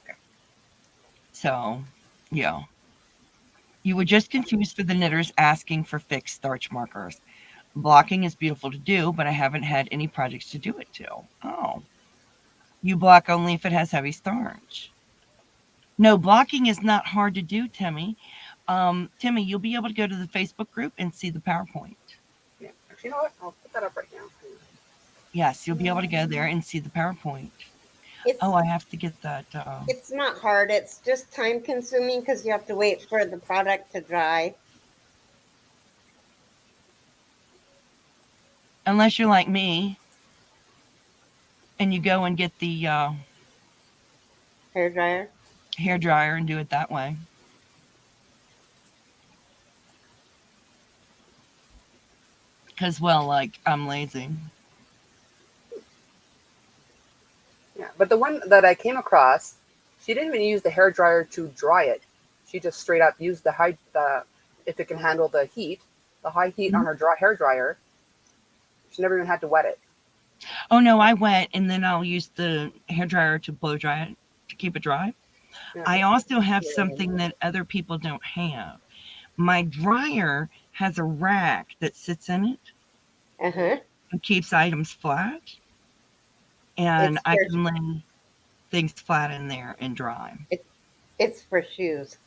Okay. So, yeah. You were just confused for the knitters asking for fixed starch markers. Blocking is beautiful to do, but I haven't had any projects to do it to. Oh. You block only if it has heavy starch. No, blocking is not hard to do, Timmy. Timmy, you'll be able to go to the Facebook group and see the PowerPoint. Yeah. Actually, you know what? I'll put that up right now. Yes, you'll be able to go there and see the PowerPoint. It's, I have to get that. it's not hard. It's just time consuming because you have to wait for the product to dry. Unless you're like me and you go and get the Hair dryer. hair dryer and do it that way. Because, well, like, I'm lazy. Yeah. But the one that I came across, she didn't even use the hair dryer to dry it. She just straight up used if it can handle the high heat on her hair dryer. She never even had to wet it. Oh, no, I wet, and then I'll use the hair dryer to blow dry it to keep it dry. Yeah. I also have something that other people don't have. My dryer has a rack that sits in it and keeps items flat. And I can lay things flat in there and dry. It's for shoes.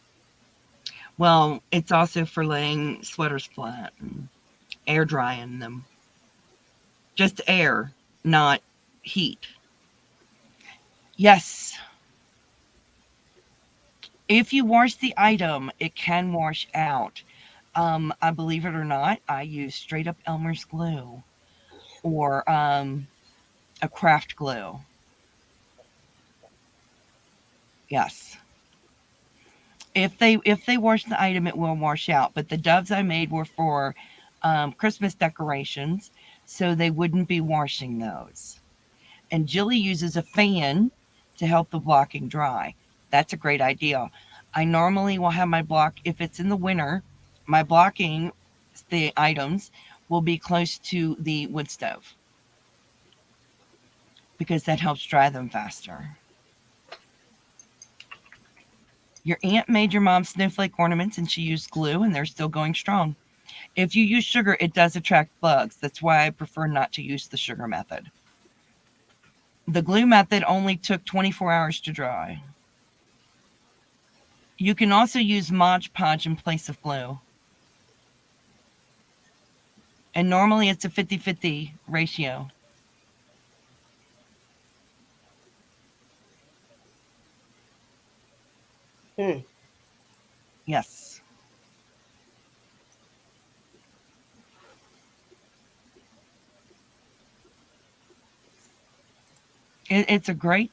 Well, it's also for laying sweaters flat and air drying them. Just air, not heat. Yes. If you wash the item, it can wash out. I believe it or not, I use straight up Elmer's glue or a craft glue. Yes. If they wash the item, it will wash out. But the doves I made were for Christmas decorations, so they wouldn't be washing those. And Jilly uses a fan to help the blocking dry. That's a great idea. I normally will have my block, if it's in the winter, my blocking, the items, will be close to the wood stove because that helps dry them faster. Your aunt made your mom snowflake ornaments and she used glue and they're still going strong. If you use sugar, it does attract bugs. That's why I prefer not to use the sugar method. The glue method only took 24 hours to dry. You can also use Mod Podge in place of glue. And normally it's a 50-50 ratio. Yes. It's a great,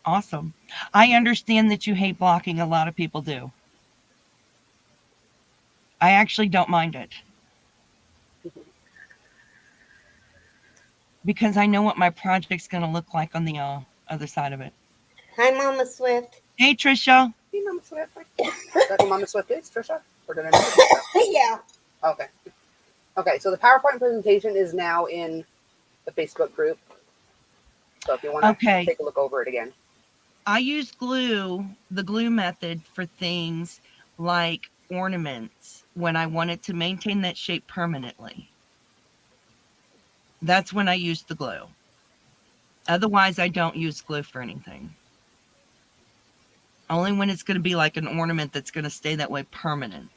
awesome. I understand that you hate blocking. A lot of people do. I actually don't mind it. Because I know what my project's going to look like on the other side of it. Hi, Mama Swift. Hey, Trisha. Hey, Mama Swift. Is that who Mama Swift is, Trisha? Or did I know Trisha? Yeah. Okay. Okay, so the PowerPoint presentation is now in the Facebook group. So if you want to take a look over it again. I use the glue method for things like ornaments when I wanted to maintain that shape permanently. That's when I use the glue. Otherwise, I don't use glue for anything. Only when it's going to be like an ornament that's going to stay that way permanent.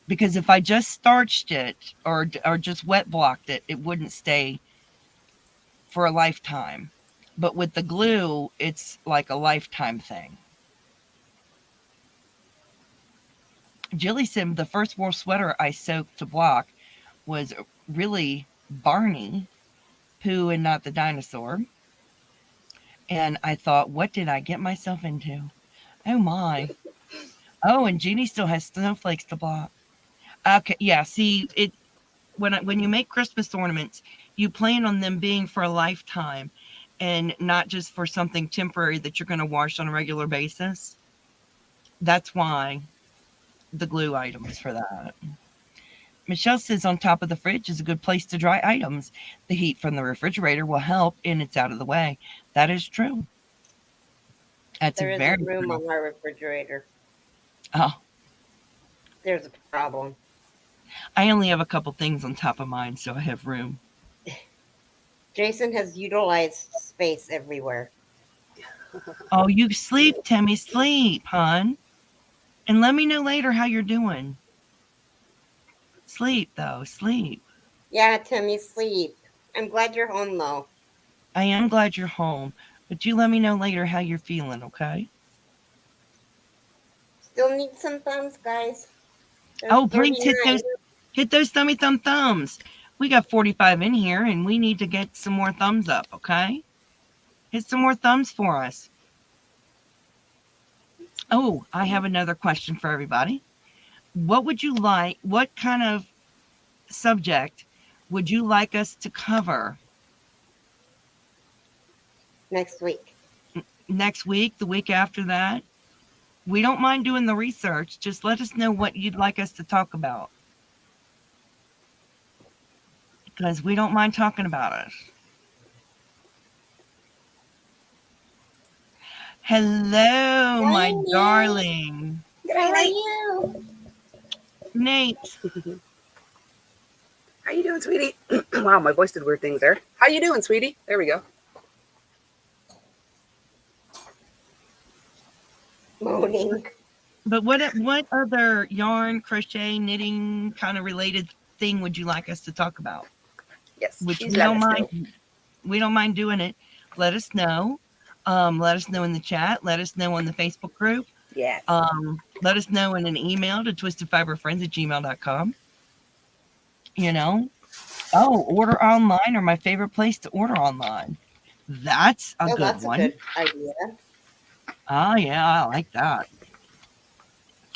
Because if I just starched it or just wet blocked it, it wouldn't stay for a lifetime. But with the glue, it's like a lifetime thing. Jilly said the first wool sweater I soaked to block was really Barney, Pooh and Not the Dinosaur. And I thought, what did I get myself into? Oh my. Oh, and Jeannie still has snowflakes to block. Okay, yeah, see, when you make Christmas ornaments, you plan on them being for a lifetime and not just for something temporary that you're going to wash on a regular basis. That's why the glue items for that. Michelle says on top of the fridge is a good place to dry items. The heat from the refrigerator will help and it's out of the way. That is true. There isn't room on our refrigerator. Oh. There's a problem. I only have a couple things on top of mine, so I have room. Jason has utilized space everywhere. Oh, you sleep, Timmy, sleep, hon. And let me know later how you're doing. Sleep, though, sleep. Yeah, Timmy, sleep. I'm glad you're home, though. I am glad you're home, but you let me know later how you're feeling, okay? Still need some thumbs, guys. There's please hit those thumbs. We got 45 in here, and we need to get some more thumbs up, okay? Hit some more thumbs for us. Oh, I have another question for everybody. What kind of subject would you like us to cover? Next week. Next week, the week after that? We don't mind doing the research. Just let us know what you'd like us to talk about. Because we don't mind talking about it. Hello, my darling. How are you? Nate. How you doing, sweetie? Wow, my voice did weird things there. How you doing, sweetie? There we go. Moaning. But what other yarn, crochet, knitting kind of related thing would you like us to talk about? Yes, which we don't mind. We don't mind doing it. Let us know. Let us know in the chat. Let us know on the Facebook group. Yes. Let us know in an email to TwistedFiberFriends@gmail.com. You know. Oh, order online or my favorite place to order online. That's a good one. That's a good idea. Oh yeah, I like that.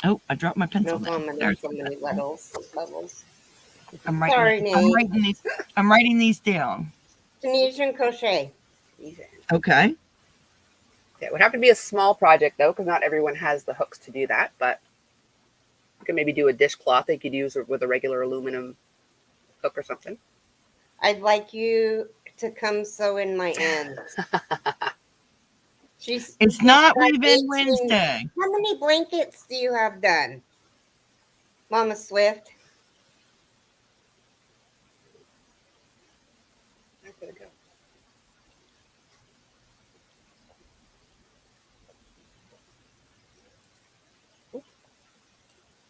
Oh, I dropped my pencil. No comment on so many levels. I'm writing these down. Tunisian crochet. Okay. Yeah, it would have to be a small project though, because not everyone has the hooks to do that. But you could maybe do a dishcloth they could use with a regular aluminum hook or something. I'd like you to come sew in my ends. It's not Weave-In Wednesday. How many blankets do you have done, Mama Swift?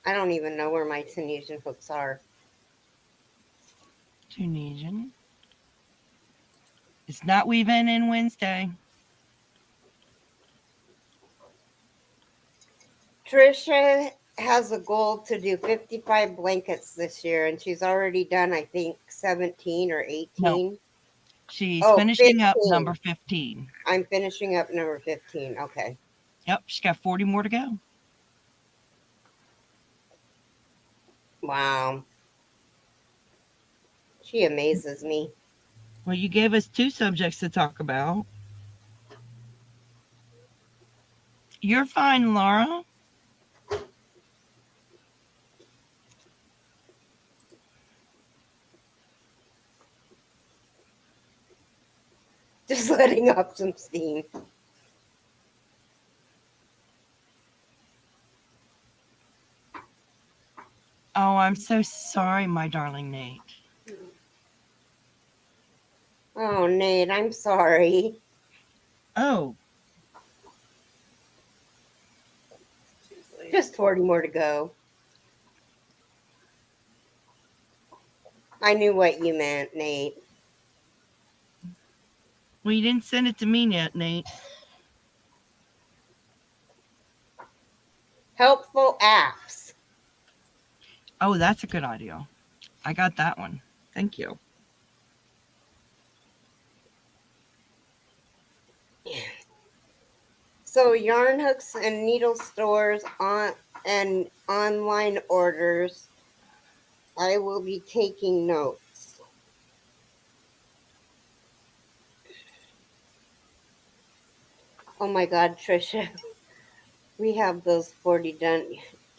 I don't even know where my Tunisian hooks are. Tunisian. It's not weaving in Wednesday. Trisha has a goal to do 55 blankets this year, and she's already done, I think, 17 or 18. No, she's Oh, finishing up 15. number 15. I'm finishing up number 15. Okay. Yep, she's got 40 more to go. Wow. She amazes me. Well, you gave us 2 subjects to talk about. You're fine, Laura. Just letting off some steam. Oh, I'm so sorry, my darling Nate. Oh, Nate, I'm sorry. Oh, Just 40 more to go. I knew what you meant, Nate. well, you didn't send it to me yet, Nate. Helpful apps. Oh, that's a good idea. I got that one. Thank you. So yarn hooks and needle stores and online orders. I will be taking notes. Oh my God, Trisha. We have those 40 done.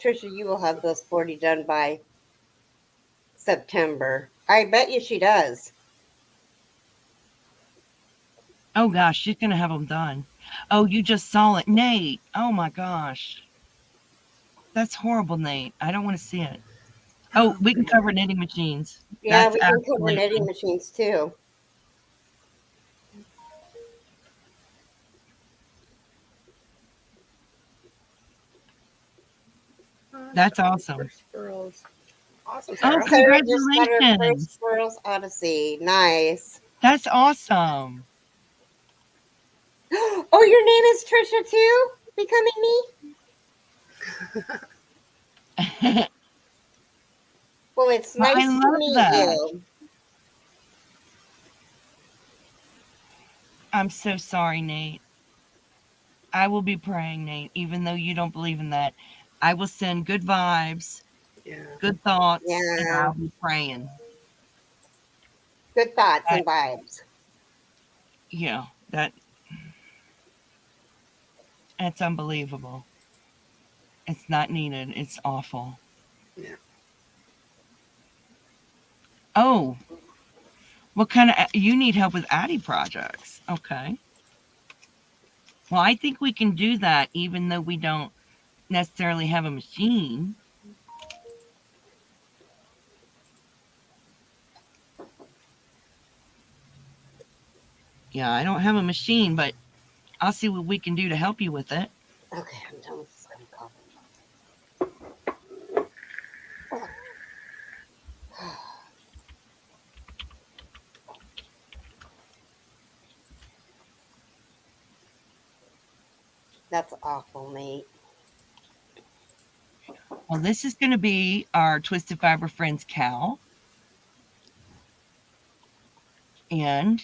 Trisha, you will have those 40 done by September. I bet you she does. Oh gosh, she's gonna have them done. Oh, you just saw it, Nate. Oh my gosh, that's horrible, Nate. I don't want to see it. Oh, we can cover knitting machines. Yeah, That's we can cover absolutely. knitting machines too. That's awesome. First girls. Awesome, Oh, Sarah. Sarah just got her congratulations. first Girls Odyssey. Nice. That's awesome. Oh, your name is Trisha too? Becoming me? Well, it's Well, nice I to love meet that. you. I'm so sorry, Nate. I will be praying, Nate, even though you don't believe in that. I will send good vibes, Yeah. good thoughts, and Yeah. I'll be praying. Good thoughts and vibes. Yeah, that's unbelievable. It's not needed. It's awful. Yeah. Oh, what kind of you need help with Addie projects? Okay. Well, I think we can do that even though we don't necessarily have a machine. Yeah, I don't have a machine, but I'll see what we can do to help you with it. Okay, I'm done with this coffee. That's awful, Nate. Well, this is going to be our Twisted Fiber Friends cowl. And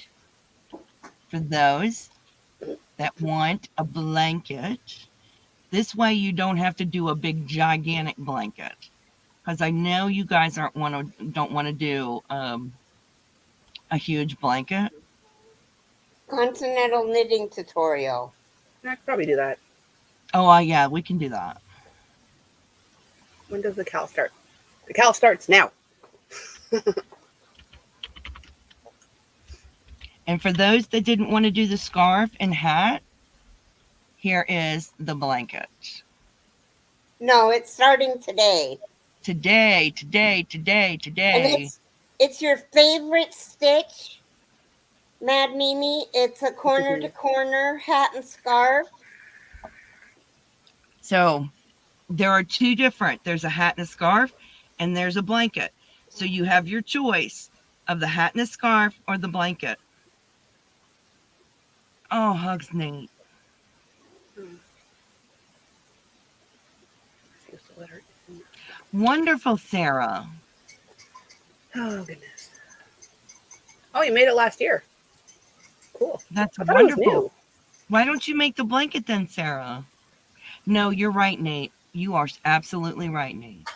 for those that want a blanket, this way you don't have to do a big gigantic blanket. Because I know you guys don't want to do a huge blanket. Continental knitting tutorial. I could probably do that. Oh, yeah, we can do that. When does the cow start? The cow starts now. And for those that didn't want to do the scarf and hat, here is the blanket. No, it's starting today. Today. And it's your favorite stitch, Mad Mimi. It's a corner to corner hat and scarf. So There are two different. There's a hat and a scarf, and there's a blanket. So you have your choice of the hat and the scarf or the blanket. Oh, hugs, Nate. Hmm. Use the letter N. Wonderful, Sarah. Oh goodness. Oh, you made it last year. Cool. That's I thought it was wonderful. new. Why don't you make the blanket then, Sarah? No, you're right, Nate. You are absolutely right, Nate.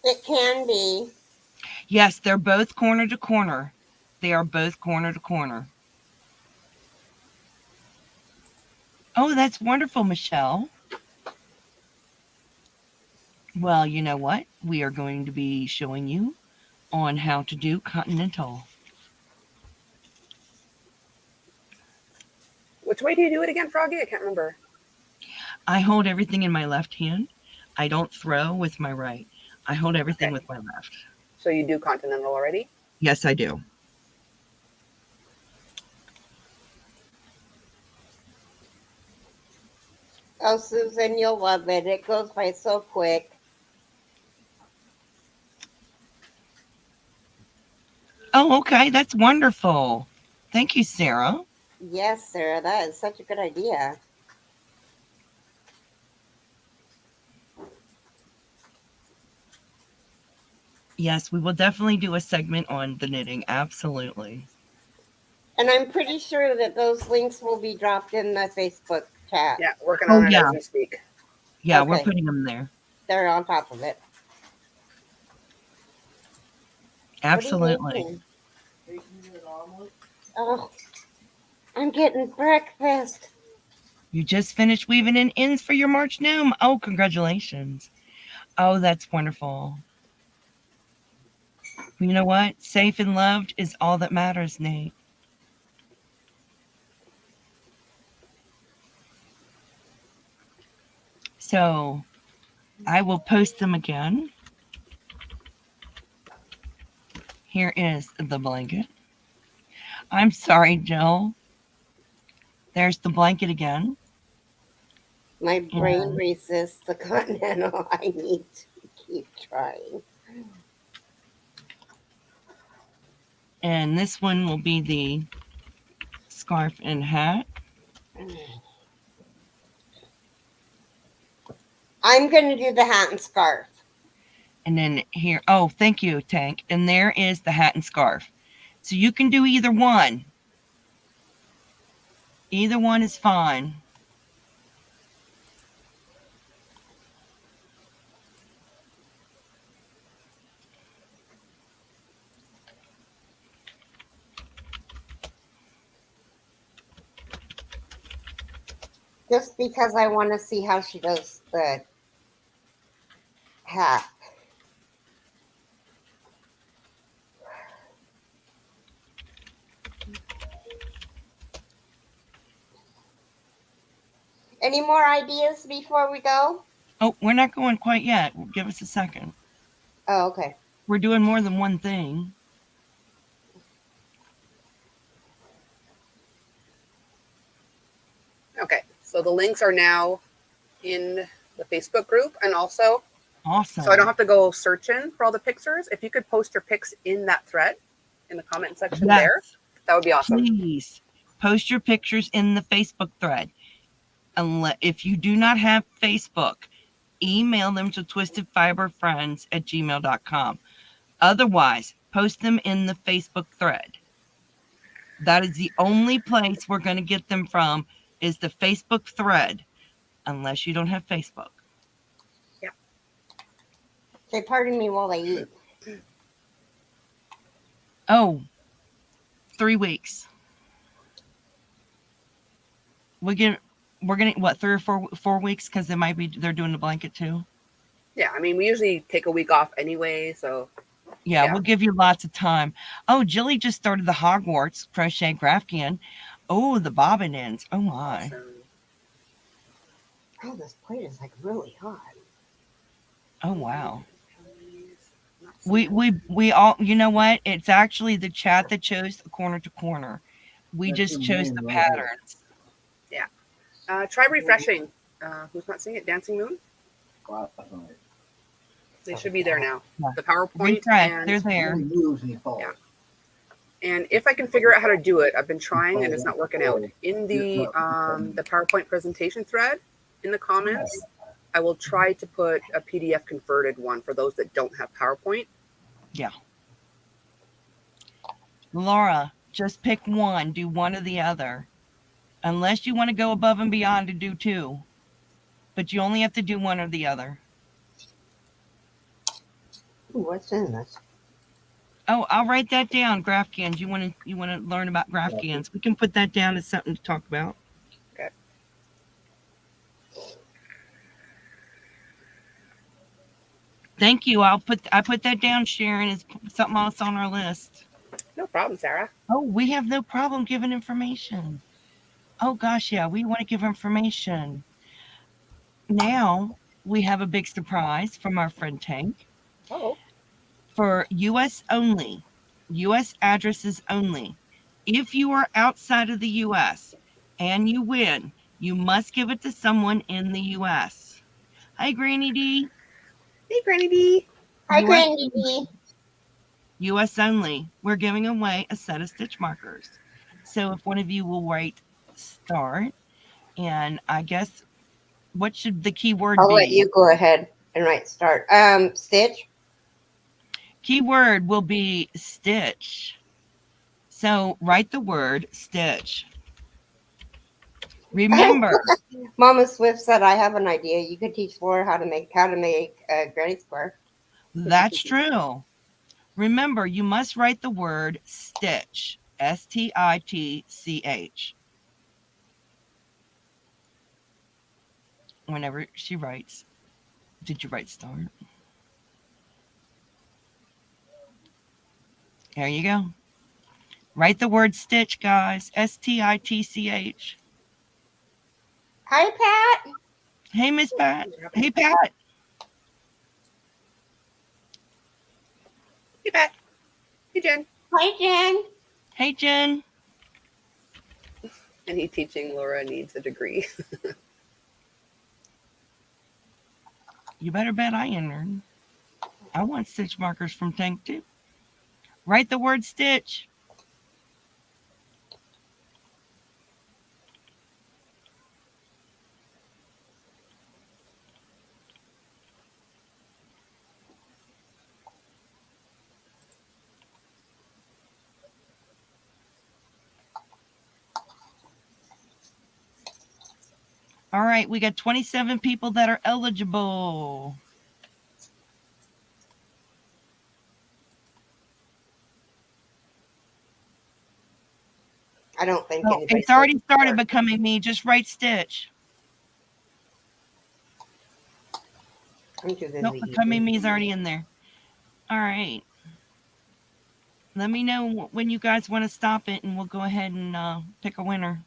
It can be. Yes, they're both corner to corner. They are both corner to corner. Oh, that's wonderful, Michelle. Well, you know what? We are going to be showing you on how to do continental. Which way do you do it again, Froggy? I can't remember. I hold everything in my left hand. I don't throw with my right. I hold everything Okay. with my left. So you do continental already? Yes, I do. Oh, Susan, you'll love it. It goes by so quick. Oh, okay. That's wonderful. Thank you, Sarah. Yes, Sarah, that is such a good idea. Yes, we will definitely do a segment on the knitting. Absolutely. And I'm pretty sure that those links will be dropped in the Facebook chat. Yeah, working Oh, on it yeah. as we speak. Yeah, we're Okay. putting them there. They're on top of it. Absolutely. What are you making? Oh, I'm getting breakfast. You just finished weaving in ends for your March Gnome. Oh, congratulations. Oh, that's wonderful. You know what? Safe and loved is all that matters, Nate. So I will post them again. Here is the blanket. I'm sorry, Jill. There's the blanket again. My brain And, resists the continental. I need to keep trying. and this one will be the scarf and hat. I'm going to do the hat and scarf. And then here, oh, thank you, Tank. And there is the hat and scarf. So you can do either one. Either one is fine. Just because I want to see how she does the hat. Any more ideas before we go? Oh, we're not going quite yet. Give us a second. Oh, okay. We're doing more than one thing. Okay, so the links are now in the Facebook group, and also, Awesome. so I don't have to go searching for all the pictures. If you could post your pics in that thread, in the comment section Yes, there, that would be awesome. please post your pictures in the Facebook thread. If you do not have Facebook, email them to TwistedFiberFriends@gmail.com. Otherwise, post them in the Facebook thread. That is the only place we're going to get them from is the Facebook thread, unless you don't have Facebook. Yeah. Okay, pardon me while I eat. Oh, 3 weeks. We're gonna what 3 or 4 weeks because they're doing the blanket too. Yeah, I mean, we usually take a week off anyway, so Yeah, Yeah. we'll give you lots of time. Oh, Jilly just started the Hogwarts crochet graffian. Oh, the bobbin ends. Oh my. awesome. Oh, this plate is like really hot. Oh wow. Not We all, you know what? It's actually the chat that chose the corner to corner. We That's just your chose name the right there. patterns. Try refreshing. Who's not seeing it? Dancing Moon? Wow, that's nice. They should be there now. Yeah. The PowerPoint Refresh. and They're there. He moves and he falls. Yeah. And if I can figure out how to do it, I've been trying and it's not working out. In the PowerPoint presentation thread in the comments, I will try to put a PDF converted one for those that don't have PowerPoint. Laura, just pick one. Do one or the other. Unless you want to go above and beyond to do two. But you only have to do one or the other. Ooh, what's in this? Oh, I'll write that down. GraphGANs. You want to learn about GraphGANs? We can put that down as something to talk about. Okay. Thank you. I put that down, Sharon. It's something else on our list. No problem, Sarah. Oh, we have no problem giving information. Oh gosh, yeah, we want to give information. Now we have a big surprise from our friend Tank. Oh. For US only, US addresses only. If you are outside of the US and you win, you must give it to someone in the US. Hi, Granny D. Hey, Granny D. Hi, US Granny. US only. We're giving away a set of stitch markers. So if one of you will write start, and I guess what should the keyword I'll be? let you go ahead and write start. Stitch. Keyword will be stitch. So write the word stitch. Remember, Mama Swift said, "I have an idea. You could teach Laura how to make a granny square." that's true. Remember, you must write the word stitch. STITCH. Whenever she writes. Did you write start? There you go. Write the word stitch, guys. STITCH. Hi, Pat. Hey, Miss Pat. Hey, Pat. Hey, Pat. Hey, Jen. Hi, Jen. Hey, Jen. And he teaching Laura needs a degree. You better bet I entered. I want stitch markers from Tank too. Write the word stitch. All right, we got 27 people that are eligible. I don't think Oh, anybody's it's already written started start. becoming me. Just write stitch. I'm too busy Nope, eating. becoming me is already in there. All right. Let me know when you guys want to stop it, and we'll go ahead and pick a winner.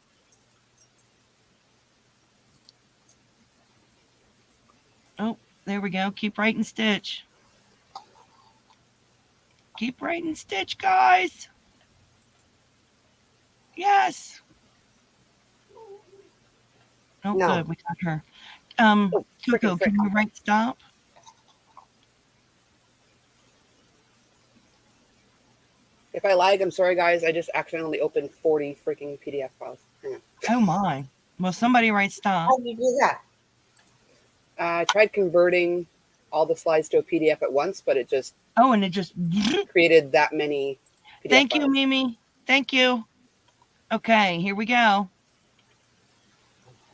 Oh, there we go. Keep writing stitch. Keep writing stitch, guys. Yes. Oh, No. good. We got her. Oh, Coco, frick. can you write stop? If I lag, I'm sorry, guys. I just accidentally opened 40 freaking PDF files. Hang on. Oh, my. Well, somebody write stop. How do you do that? I tried converting all the slides to a PDF at once, but it just Oh, and it just... created that many PDF Thank you, files. Mimi. Thank you. Okay, here we go.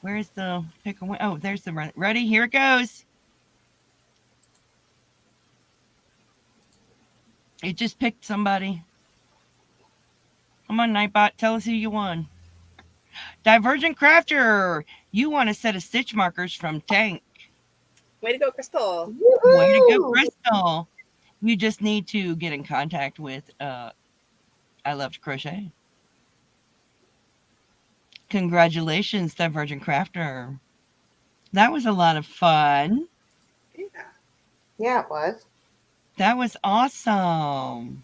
Where's the pick a win? Oh, there's the run. Ready? Here it goes. It just picked somebody. Come on, Nightbot. Tell us who you won. Divergent Crafter. You want a set of stitch markers from Tank. Way to go, Crystal. Way to go, Woohoo! Crystal. You just need to get in contact with I Love to Crochet. Congratulations, Divergent Crafter. That was a lot of fun. Yeah. Yeah, it was. That was awesome.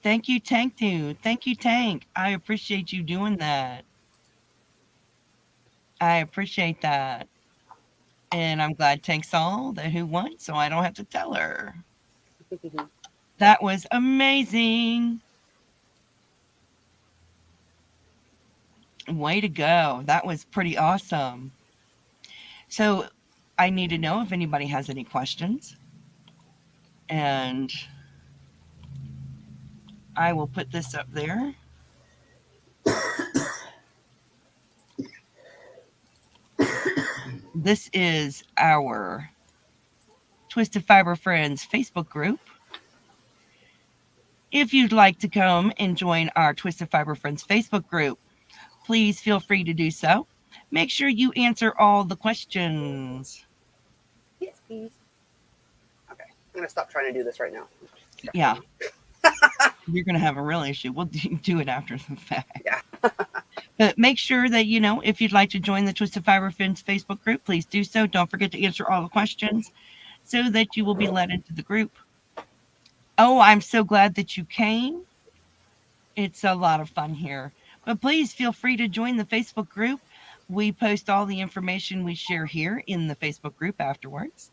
Thank you, Tank Dude. Thank you, Tank. I appreciate you doing that. I appreciate that. And I'm glad Tank saw the who won, so I don't have to tell her. That was amazing. Way to go. That was pretty awesome. So I need to know if anybody has any questions. And I will put this up there. This is our Twisted Fiber Friends Facebook group. If you'd like to come and join our Twisted Fiber Friends Facebook group, please feel free to do so. Make sure you answer all the questions. Yes, please. Okay, I'm gonna stop trying to do this right now. Yeah. You're going to have a real issue. We'll do it after the fact. Yeah. But make sure that, if you'd like to join the Twisted Fiber Friends Facebook group, please do so. Don't forget to answer all the questions so that you will be let into the group. Oh, I'm so glad that you came. It's a lot of fun here. But please feel free to join the Facebook group. We post all the information we share here in the Facebook group afterwards.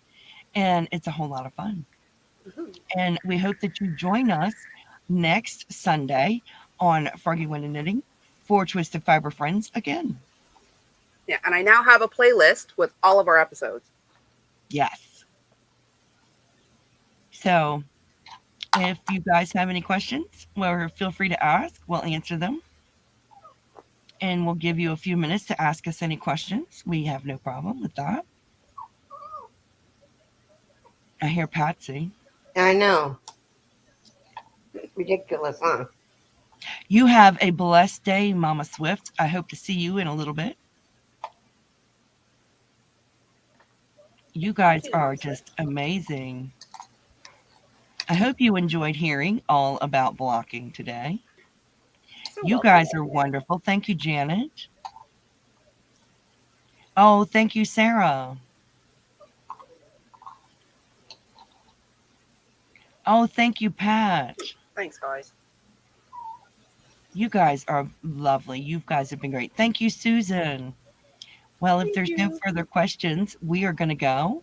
And it's a whole lot of fun. And we hope that you join us next Sunday on Froggy Window Knitting for Twisted Fiber Friends again. Yeah, and I now have a playlist with all of our episodes. Yes. So if you guys have any questions, well, feel free to ask. We'll answer them. And we'll give you a few minutes to ask us any questions. We have no problem with that. I hear Patsy. I know. Ridiculous, huh? You have a blessed day, Mama Swift. I hope to see you in a little bit. You guys are just amazing. I hope you enjoyed hearing all about blocking today. You guys are wonderful. Thank you, Janet. Oh, thank you, Sarah. Oh, thank you, Pat. Thanks, guys. You guys are lovely. You guys have been great. Thank you, Susan. Well, if there's no further questions, we are going to go.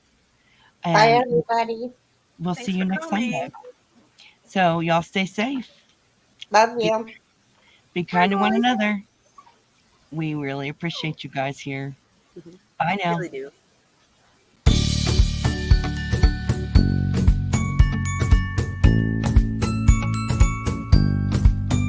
Bye, And everybody. we'll Thanks see you for next coming. Sunday. So y'all stay safe. Love you. Be kind to one guys. another. We really appreciate you guys here. Mhm. Bye now. Really do.